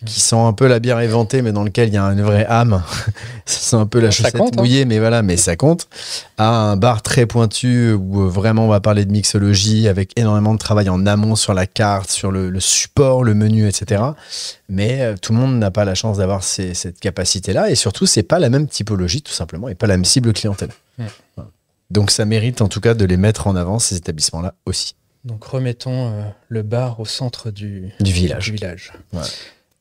qui sent un peu la bière éventée mais dans lequel il y a une vraie âme, ça sent un peu la chaussette mouillée, mais voilà, mais ça compte, à un bar très pointu où vraiment on va parler de mixologie avec énormément de travail en amont sur la carte, sur le support, le menu, etc. Mais tout le monde n'a pas la chance d'avoir cette capacité-là, et surtout, c'est pas la même typologie, tout simplement, et pas la même cible clientèle. Voilà. Donc, ça mérite en tout cas de les mettre en avant, ces établissements-là aussi. Donc, remettons le bar au centre du village. Ouais.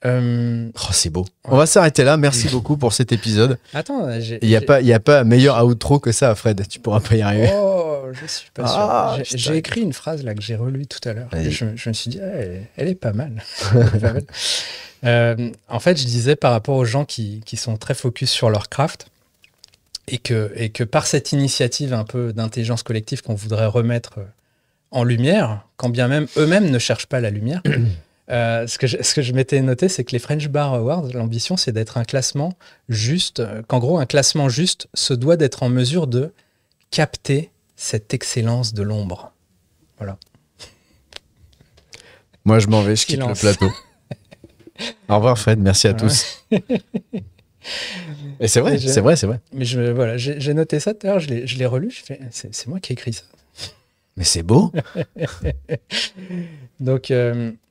Oh, c'est beau. Ouais. On va s'arrêter là. Merci beaucoup pour cet épisode. Attends, il n'y a pas meilleur outro que ça, Fred. Tu pourras pas y arriver. Oh, je suis pas sûr. J'ai écrit une phrase là que j'ai relue tout à l'heure. Je me suis dit, elle est pas mal. En fait, je disais par rapport aux gens qui sont très focus sur leur craft, et que par cette initiative un peu d'intelligence collective qu'on voudrait remettre en lumière, quand bien même eux-mêmes ne cherchent pas la lumière. Ce que je m'étais noté, c'est que les French Bar Awards, l'ambition, c'est d'être un classement juste, qu'en gros, un classement juste se doit d'être en mesure de capter cette excellence de l'ombre. Voilà. Moi, je m'en vais, je quitte le plateau. Au revoir, Fred, merci à tous. Et c'est vrai, c'est vrai. Mais voilà, j'ai noté ça tout à l'heure, je l'ai relu, je fais, c'est moi qui ai écrit ça. Mais c'est beau. Donc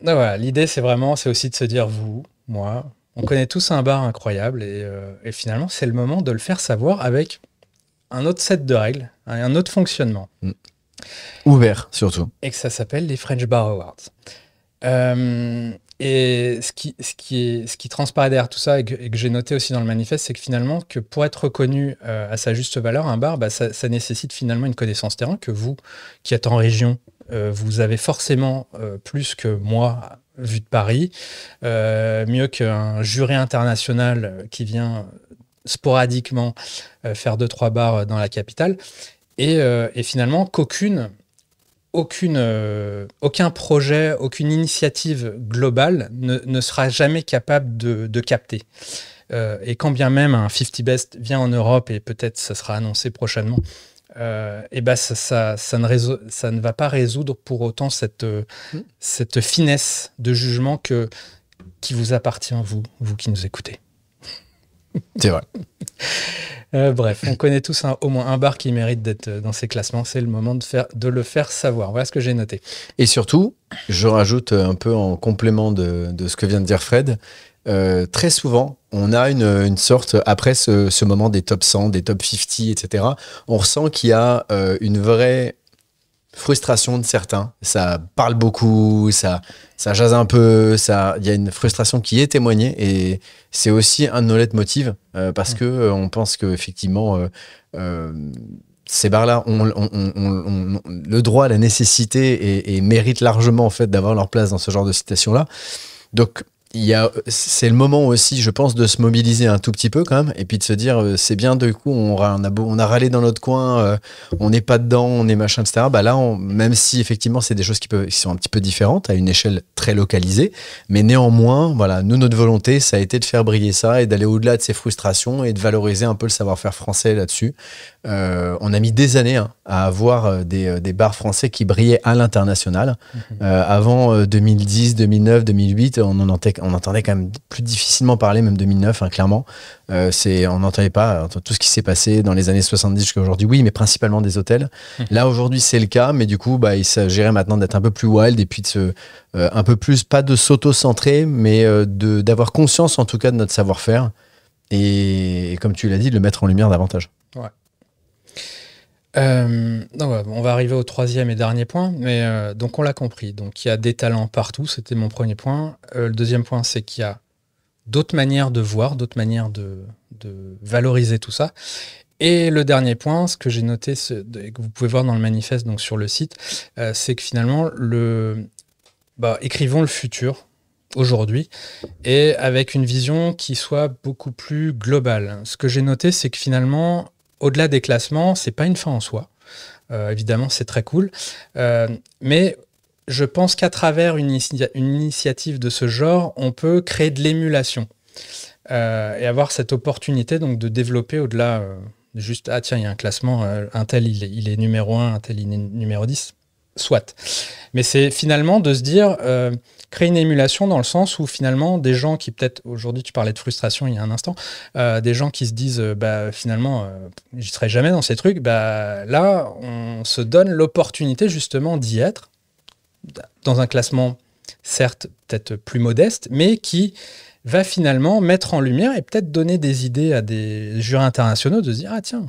voilà, l'idée c'est aussi de se dire, vous, moi, on connaît tous un bar incroyable, et finalement c'est le moment de le faire savoir avec un autre set de règles, un autre fonctionnement. Ouvert surtout. Et que ça s'appelle les French Bar Awards. Et ce qui transparaît derrière tout ça, et que j'ai noté aussi dans le manifeste, c'est que finalement, que pour être reconnu à sa juste valeur, un bar, ça nécessite finalement une connaissance terrain que vous, qui êtes en région, vous avez forcément plus que moi, vu de Paris, mieux qu'un jury international qui vient sporadiquement faire 2-3 bars dans la capitale, et finalement aucun projet, aucune initiative globale ne sera jamais capable de capter. Et quand bien même un 50 Best vient en Europe, et peut-être ça sera annoncé prochainement, ça ne va pas résoudre pour autant cette finesse de jugement qui vous appartient, vous qui nous écoutez. C'est vrai. Bref, on connaît tous au moins un bar qui mérite d'être dans ces classements. C'est le moment de le faire savoir. Voilà ce que j'ai noté. Et surtout, je rajoute un peu en complément de ce que vient de dire Fred, très souvent, on a une sorte, après ce moment des top 100, des top 50, etc., on ressent qu'il y a une vraie frustration de certains. Ça parle beaucoup, ça jase un peu, il y a une frustration qui est témoignée, et c'est aussi un de nos leitmotifs parce que on pense qu'effectivement ces bars-là ont le droit, la nécessité et méritent largement en fait d'avoir leur place dans ce genre de situation-là. Donc c'est le moment aussi, je pense, de se mobiliser un tout petit peu quand même, et puis de se dire, c'est bien, du coup, on a râlé dans notre coin, on n'est pas dedans, on est machin, etc. Bah là, même si effectivement, c'est des choses qui sont un petit peu différentes, à une échelle très localisée, mais néanmoins, voilà, nous, notre volonté, ça a été de faire briller ça et d'aller au-delà de ces frustrations et de valoriser un peu le savoir-faire français là-dessus. On a mis des années à avoir des bars français qui brillaient à l'international. Avant 2010, 2009, 2008, on entendait quand même plus difficilement parler, même 2009, clairement. On n'entendait pas tout ce qui s'est passé dans les années 70 jusqu'à aujourd'hui, oui, mais principalement des hôtels. Là, aujourd'hui, c'est le cas, mais du coup, il s'agirait maintenant d'être un peu plus wild et puis un peu plus, pas de s'auto-centrer, mais d'avoir conscience, en tout cas, de notre savoir-faire. Et comme tu l'as dit, de le mettre en lumière davantage. Ouais. On va arriver au troisième et dernier point, mais donc on l'a compris. Donc il y a des talents partout, c'était mon premier point. Le deuxième point, c'est qu'il y a d'autres manières de voir, d'autres manières de valoriser tout ça. Et le dernier point, ce que j'ai noté, que vous pouvez voir dans le manifeste, donc sur le site, c'est que finalement, écrivons le futur aujourd'hui et avec une vision qui soit beaucoup plus globale. Ce que j'ai noté, c'est que finalement, au-delà des classements, c'est pas une fin en soi. Évidemment, c'est très cool. Mais je pense qu'à travers une initiative de ce genre, on peut créer de l'émulation et avoir cette opportunité donc, de développer au-delà juste, ah tiens, il y a un classement, un tel il est numéro 1, un tel il est numéro 10, soit. Mais c'est finalement de se dire... créer une émulation dans le sens où finalement des gens qui peut-être, aujourd'hui tu parlais de frustration il y a un instant, des gens qui se disent finalement j'y serai jamais dans ces trucs, là on se donne l'opportunité justement d'y être dans un classement certes peut-être plus modeste, mais qui va finalement mettre en lumière et peut-être donner des idées à des jurys internationaux de se dire ah tiens,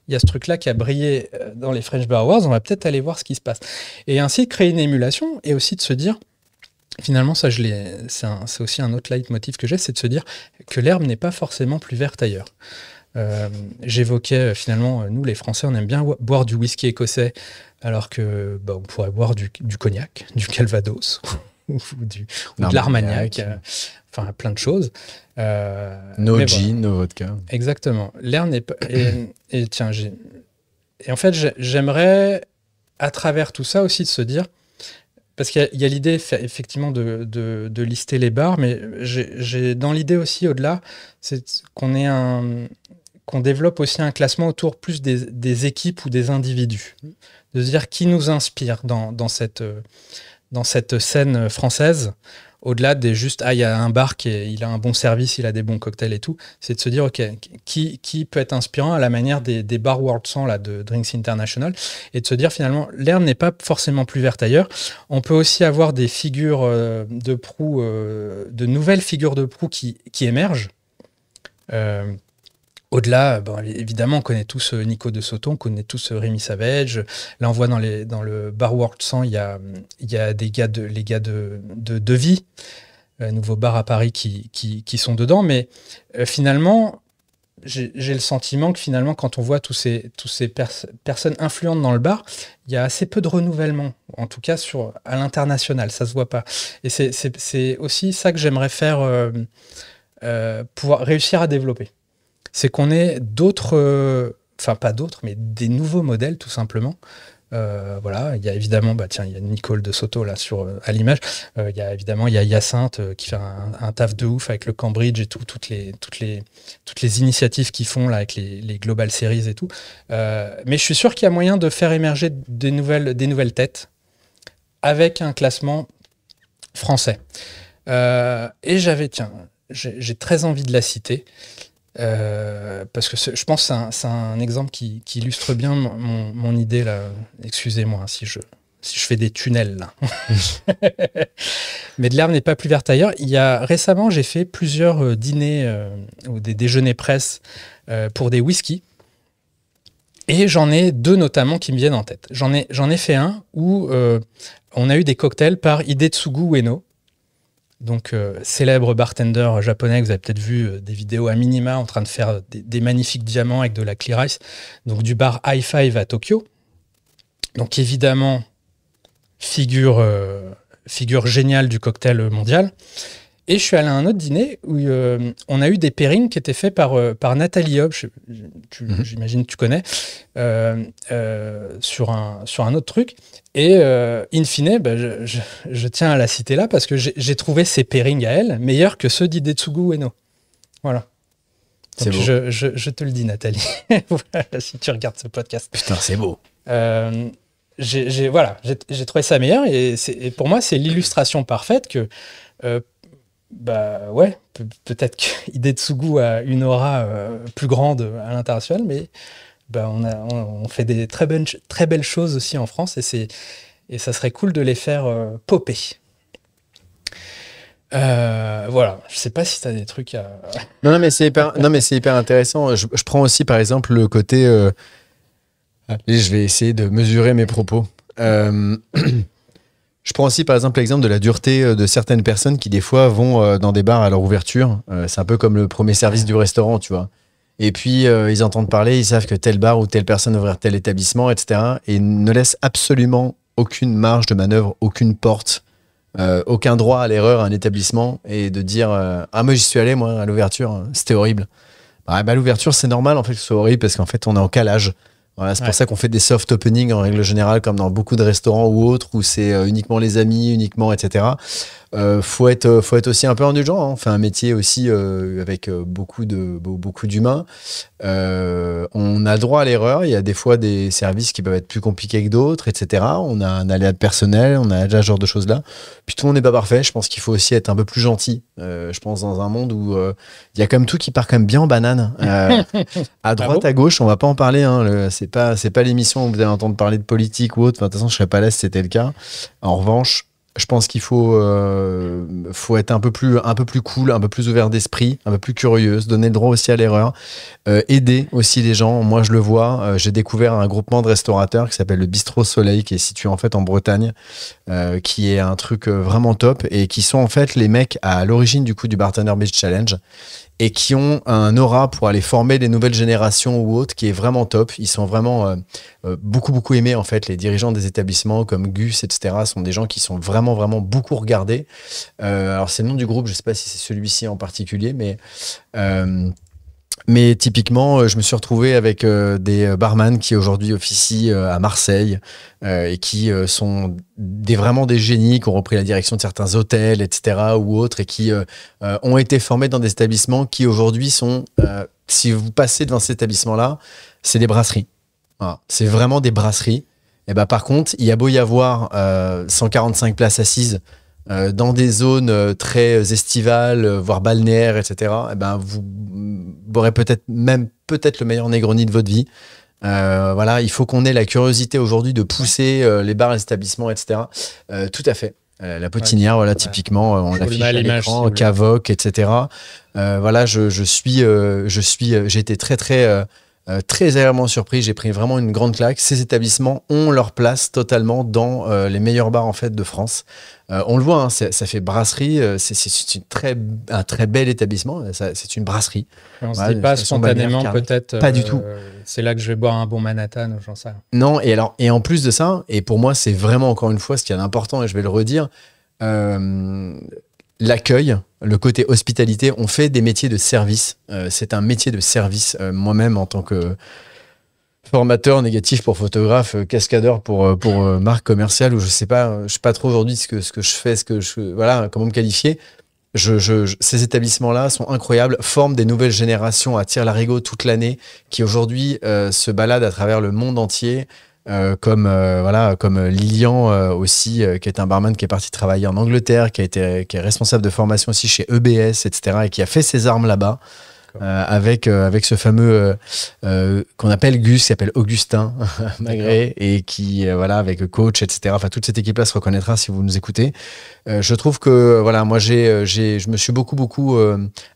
il y a ce truc-là qui a brillé dans les French Bar Awards, on va peut-être aller voir ce qui se passe. Et ainsi créer une émulation et aussi de se dire finalement, ça, c'est aussi un autre leitmotiv que j'ai, c'est de se dire que l'herbe n'est pas forcément plus verte ailleurs. J'évoquais finalement, nous les Français, on aime bien boire du whisky écossais, alors que on pourrait boire du cognac, du calvados ou de l'armagnac, enfin plein de choses. Nos gin, nos vodka. Exactement. L'herbe n'est pas. Et tiens, en fait, j'aimerais à travers tout ça aussi de se dire. Parce qu'il y a l'idée effectivement de lister les bars, mais j'ai dans l'idée aussi au-delà, c'est qu'on développe aussi un classement autour plus des équipes ou des individus. De se dire qui nous inspire dans cette scène française, au-delà des juste, il y a un bar il a un bon service, il a des bons cocktails et tout, c'est de se dire, ok, qui peut être inspirant à la manière des bars World 100 là, de Drinks International, et de se dire finalement, l'herbe n'est pas forcément plus verte ailleurs. On peut aussi avoir des figures de proue, de nouvelles figures de proue qui émergent. Au-delà, évidemment, on connaît tous Nico de Soto, on connaît tous Rémi Savage. Là, on voit dans le Bar World 100, il y a les gars de Vie, nouveau bar à Paris qui sont dedans. Mais finalement, j'ai le sentiment que finalement, quand on voit tous ces personnes influentes dans le bar, il y a assez peu de renouvellement, en tout cas à l'international, ça se voit pas. Et c'est aussi ça que j'aimerais faire, pouvoir réussir à développer. C'est qu'on ait d'autres, pas d'autres, mais des nouveaux modèles tout simplement. Voilà, il y a évidemment, il y a Nicole de Soto là à l'image. Il y a évidemment Hyacinthe qui fait un taf de ouf avec le Cambridge et tout, toutes les initiatives qu'ils font là avec les Global Series et tout. Mais je suis sûr qu'il y a moyen de faire émerger des nouvelles têtes avec un classement français. Et j'ai très envie de la citer. Parce que je pense que c'est un exemple qui illustre bien mon idée là. Excusez-moi si je fais des tunnels là. Mais de l'herbe n'est pas plus verte ailleurs. Récemment, j'ai fait plusieurs dîners ou des déjeuners presse pour des whiskies. Et j'en ai deux notamment qui me viennent en tête. J'en ai fait un où on a eu des cocktails par Hidetsugu Ueno. Donc, célèbre bartender japonais, vous avez peut-être vu des vidéos à minima en train de faire des magnifiques diamants avec de la clear ice. Donc, du bar High Five à Tokyo. Donc, évidemment, figure géniale du cocktail mondial. Et je suis allé à un autre dîner où on a eu des pairings qui étaient faits par Nathalie Hobb, j'imagine que tu connais, sur un autre truc. Et in fine, bah, je tiens à la citer là parce que j'ai trouvé ces pairings à elle meilleurs que ceux d'Hidetsugu Ueno. Voilà. C'est beau. Je te le dis, Nathalie, voilà, si tu regardes ce podcast. Putain, c'est beau. J'ai trouvé ça meilleur et pour moi, c'est l'illustration parfaite que, peut-être qu'Hidetsugu a une aura plus grande à l'international, mais on fait des très belles choses aussi en France et ça serait cool de les faire popper. Voilà, je sais pas si tu as des trucs à... Non, mais c'est hyper intéressant. Je prends aussi, par exemple, le côté... je vais essayer de mesurer mes propos. Je prends aussi, par exemple, l'exemple de la dureté de certaines personnes qui, des fois, vont dans des bars à leur ouverture. C'est un peu comme le premier service du restaurant, tu vois. Et puis, ils entendent parler, ils savent que tel bar ou telle personne va ouvrir tel établissement, etc. Et ne laissent absolument aucune marge de manœuvre, aucune porte. Aucun droit à l'erreur à un établissement et de dire moi j'y suis allé moi à l'ouverture, c'était horrible. À l'ouverture c'est normal en fait que ce soit horrible parce qu'en fait on est en calage. Voilà, c'est pour ça qu'on fait des soft openings en règle générale comme dans beaucoup de restaurants ou autres où c'est uniquement les amis, uniquement etc. Faut être aussi un peu indulgent, hein. On fait un métier aussi avec beaucoup d'humains. On a le droit à l'erreur. Il y a des fois des services qui peuvent être plus compliqués que d'autres, etc. On a un aléa de personnel, on a déjà ce genre de choses-là. Puis tout le monde n'est pas parfait. Je pense qu'il faut aussi être un peu plus gentil. Je pense dans un monde où il y a quand même tout qui part quand même bien en banane. À droite, à gauche, on va pas en parler. Hein. C'est pas l'émission où vous allez entendre parler de politique ou autre. Enfin, de toute façon, je serais pas là si c'était le cas. En revanche, je pense qu'il faut être un peu plus cool, un peu plus ouvert d'esprit, un peu plus curieux, se donner le droit aussi à l'erreur, aider aussi les gens. Moi, je le vois, j'ai découvert un groupement de restaurateurs qui s'appelle le Bistrot Soleil, qui est situé en fait en Bretagne, qui est un truc vraiment top et qui sont en fait les mecs à l'origine du coup du Bartender Beach Challenge et qui ont un aura pour aller former les nouvelles générations ou autres qui est vraiment top. Ils sont vraiment beaucoup aimés en fait. Les dirigeants des établissements comme Gus, etc. sont des gens qui sont vraiment beaucoup regardés. Alors c'est le nom du groupe, je sais pas si c'est celui-ci en particulier, mais typiquement, je me suis retrouvé avec des barman qui aujourd'hui officient à Marseille et qui sont vraiment des génies, qui ont repris la direction de certains hôtels, etc. ou autres, et qui ont été formés dans des établissements qui aujourd'hui sont, si vous passez devant ces établissements-là, c'est des brasseries. Voilà. C'est vraiment des brasseries. Et par contre, il y a beau y avoir 145 places assises dans des zones très estivales, voire balnéaires, etc., vous aurez peut-être le meilleur Negroni de votre vie. Voilà, il faut qu'on ait la curiosité aujourd'hui de pousser les bars, les établissements, etc. Tout à fait. La Potinière, voilà, typiquement, on l'affiche à l'écran, Cavoc, etc. Voilà, j'ai été très agréablement surpris, j'ai pris vraiment une grande claque. Ces établissements ont leur place totalement dans les meilleurs bars en fait de France. On le voit, hein, ça fait brasserie, c'est un très bel établissement, c'est une brasserie. On se dit pas spontanément peut-être. Pas du tout. C'est là que je vais boire un bon Manhattan, j'en sais rien. Non, et en plus de ça, et pour moi c'est vraiment encore une fois ce qu'il y a d'important et je vais le redire, l'accueil, le côté hospitalité, on fait des métiers de service. C'est un métier de service. Moi-même, en tant que formateur négatif pour photographe, cascadeur pour marque commerciale, ou je sais pas trop aujourd'hui ce que je fais, voilà, comment me qualifier. Ces établissements-là sont incroyables, forment des nouvelles générations à tire-larigot toute l'année, qui aujourd'hui se baladent à travers le monde entier. Comme Lilian aussi, qui est un barman qui est parti travailler en Angleterre, qui est responsable de formation aussi chez EBS, etc., et qui a fait ses armes là-bas. Avec ce fameux qu'on appelle Gus, qui s'appelle Augustin Magré, et qui avec coach, etc. Enfin, toute cette équipe-là se reconnaîtra si vous nous écoutez. Je trouve que moi je me suis beaucoup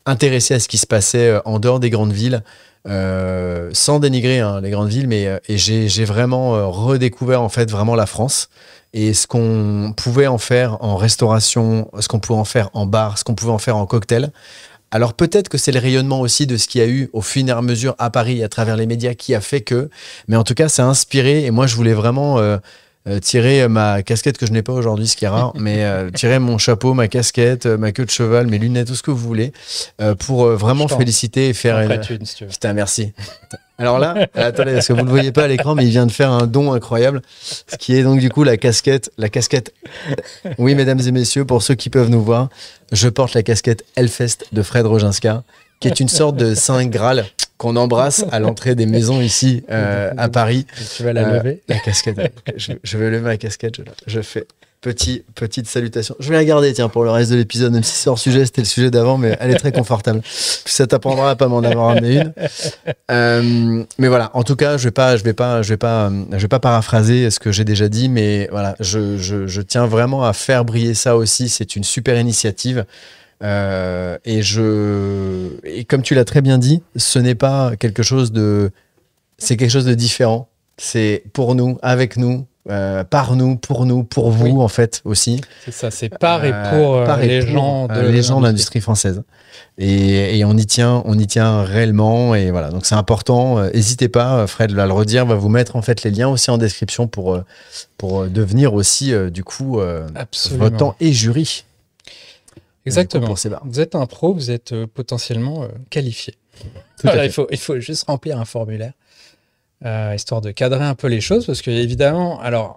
intéressé à ce qui se passait en dehors des grandes villes. Sans dénigrer les grandes villes, mais j'ai vraiment redécouvert en fait vraiment la France et ce qu'on pouvait en faire en restauration, ce qu'on pouvait en faire en bar, ce qu'on pouvait en faire en cocktail. Alors peut-être que c'est le rayonnement aussi de ce qu'il y a eu au fur et à mesure à Paris à travers les médias qui a fait que, mais en tout cas ça a inspiré et moi je voulais vraiment tirer ma casquette que je n'ai pas aujourd'hui, ce qui est rare, mais tirer mon chapeau, ma casquette, ma queue de cheval, mes lunettes, tout ce que vous voulez, pour vraiment féliciter et faire... Une, si tu veux. Putain, merci. Alors là, attendez, parce que vous ne le voyez pas à l'écran, mais il vient de faire un don incroyable, ce qui est donc du coup la casquette. Oui, mesdames et messieurs, pour ceux qui peuvent nous voir, je porte la casquette Hellfest de Fred Roginska, qui est une sorte de Saint Graal qu'on embrasse à l'entrée des maisons ici à Paris. Tu vas la lever. La casquette. Je vais lever ma casquette. Je fais petite salutation. Je vais la garder, tiens, pour le reste de l'épisode, même si c'est hors sujet, c'était le sujet d'avant, mais elle est très confortable. Puis ça t'apprendra à pas m'en avoir amené une. Mais voilà, en tout cas, je vais pas paraphraser ce que j'ai déjà dit, mais voilà, je tiens vraiment à faire briller ça aussi. C'est une super initiative. Et comme tu l'as très bien dit, ce n'est pas quelque chose c'est quelque chose de différent. C'est pour nous, avec nous, par nous, pour vous, oui. En fait, aussi. C'est ça, c'est par et pour les gens de l'industrie française. Et on y tient réellement. Et voilà, donc c'est important. N'hésitez pas, Fred va le redire, va vous mettre en fait les liens aussi en description pour devenir aussi, du coup, votant et jury. Exactement. Vous êtes un pro, vous êtes potentiellement qualifié. Voilà, il faut juste remplir un formulaire, histoire de cadrer un peu les choses, parce que évidemment, alors,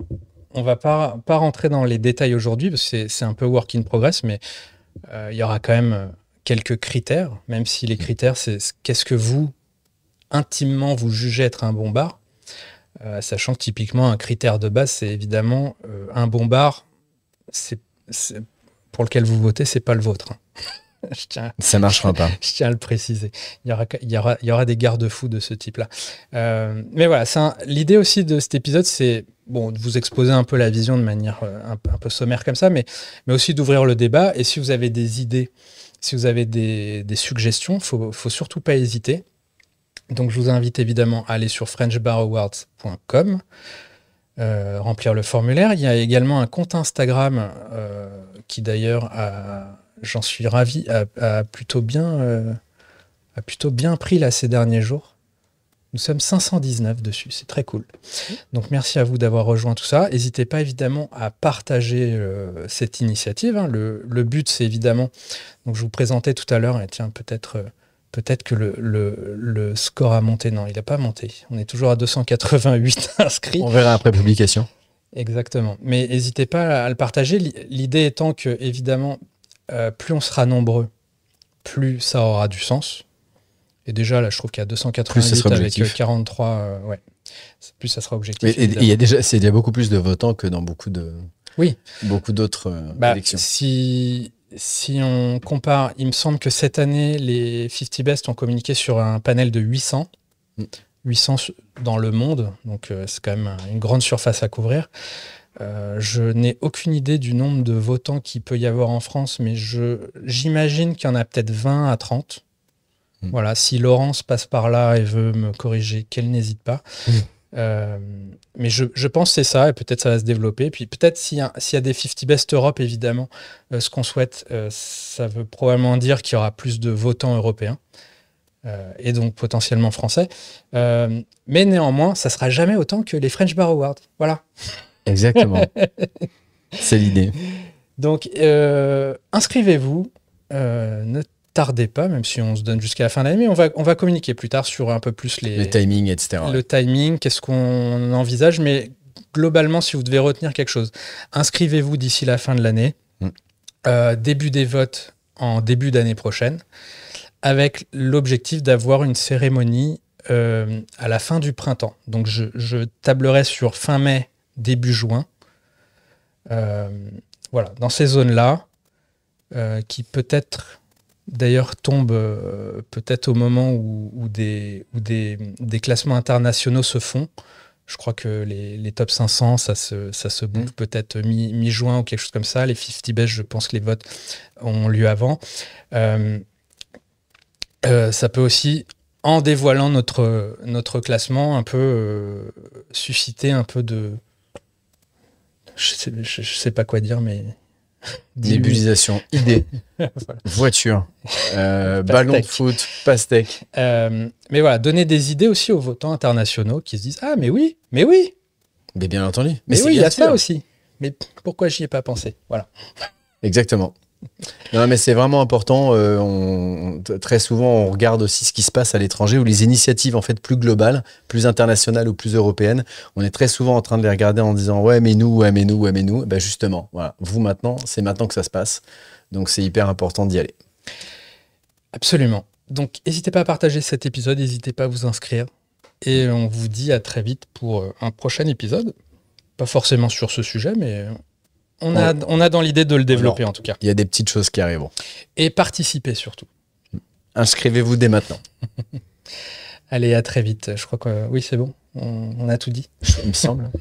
on va pas rentrer dans les détails aujourd'hui, parce que c'est un peu work in progress, mais il y aura quand même quelques critères, même si les critères, c'est qu'est-ce que vous, intimement, vous jugez être un bon bar, sachant que typiquement, un critère de base, c'est évidemment un bon bar, c'est pour lequel vous votez, c'est pas le vôtre. Ça marchera pas. Je tiens à le préciser. Il y aura des garde-fous de ce type-là. Mais voilà, l'idée aussi de cet épisode, c'est de vous exposer un peu la vision de manière un peu sommaire comme ça, mais aussi d'ouvrir le débat. Et si vous avez des idées, si vous avez des suggestions, faut surtout pas hésiter. Donc je vous invite évidemment à aller sur frenchbarawards.com, remplir le formulaire. Il y a également un compte Instagram qui d'ailleurs j'en suis ravi, a plutôt bien pris là ces derniers jours. Nous sommes 519 dessus, c'est très cool. Donc merci à vous d'avoir rejoint tout ça. N'hésitez pas évidemment à partager cette initiative. Hein. Le but, c'est évidemment, donc je vous présentais tout à l'heure, et tiens, peut-être que le score a monté. Non, il n'a pas monté. On est toujours à 288 inscrits. On verra après publication. Exactement. Mais n'hésitez pas à le partager. L'idée étant que, évidemment, plus on sera nombreux, plus ça aura du sens. Et déjà, là, je trouve qu'il y a 288 avec 43, plus ça sera objectif. Il y a déjà beaucoup plus de votants que dans beaucoup d'autres élections. Si on compare, il me semble que cette année, les 50 Best ont communiqué sur un panel de 800. 800 dans le monde, donc c'est quand même une grande surface à couvrir. Je n'ai aucune idée du nombre de votants qu'il peut y avoir en France, mais j'imagine qu'il y en a peut-être 20 à 30. Voilà, si Laurence passe par là et veut me corriger, qu'elle n'hésite pas. Mais je pense que c'est ça, et peut-être ça va se développer. Puis peut-être s'il y a des 50 Best Europe, évidemment, ce qu'on souhaite, ça veut probablement dire qu'il y aura plus de votants européens. Et donc potentiellement français. Mais néanmoins, ça sera jamais autant que les French Bar Awards. Voilà. Exactement. C'est l'idée. Donc, inscrivez-vous. Ne tardez pas, même si on se donne jusqu'à la fin de l'année, mais on va communiquer plus tard sur un peu plus les timings, etc. Le timing, qu'est-ce qu'on envisage. Mais globalement, si vous devez retenir quelque chose, inscrivez-vous d'ici la fin de l'année. Début des votes en début d'année prochaine, avec l'objectif d'avoir une cérémonie à la fin du printemps. Donc je tablerai sur fin mai, début juin. Voilà, dans ces zones-là, qui peut-être d'ailleurs tombent peut-être au moment où des classements internationaux se font. Je crois que les top 500, ça se boucle peut-être mi-juin ou quelque chose comme ça. Les 50 Best, je pense que les votes ont lieu avant. Ça peut aussi, en dévoilant notre classement, un peu susciter un peu de... Je sais pas quoi dire, mais... Nébulisation, idée, voilà. Voiture, ballon de foot, pastèque. Mais voilà, donner des idées aussi aux votants internationaux qui se disent « Ah, mais oui, Mais bien entendu. Mais c'est oui, il y bien a ça sûr. aussi. Mais pourquoi j'y ai pas pensé? Voilà. Exactement. Non, mais c'est vraiment important. Très souvent, on regarde aussi ce qui se passe à l'étranger ou les initiatives en fait plus globales, plus internationales ou plus européennes. On est très souvent en train de les regarder en disant ouais, mais nous, ouais, mais nous, ouais, mais nous. Ben justement, voilà. Vous maintenant, c'est maintenant que ça se passe. Donc c'est hyper important d'y aller. Absolument. Donc, n'hésitez pas à partager cet épisode, n'hésitez pas à vous inscrire. Et on vous dit à très vite pour un prochain épisode. Pas forcément sur ce sujet, mais on a dans l'idée de le développer en tout cas. Il y a des petites choses qui arriveront. Et participez surtout. Inscrivez-vous dès maintenant. Allez, à très vite. Je crois que oui, c'est bon. On a tout dit. Il me semble.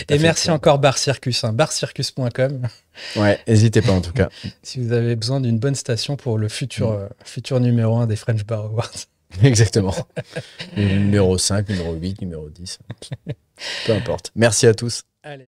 Et merci encore Bar Circus, barcircus.com. Ouais, n'hésitez pas en tout cas. Si vous avez besoin d'une bonne station pour le futur numéro 1 des French Bar Awards. Exactement. Numéro 5, numéro 8, numéro 10. Peu importe. Merci à tous. Allez.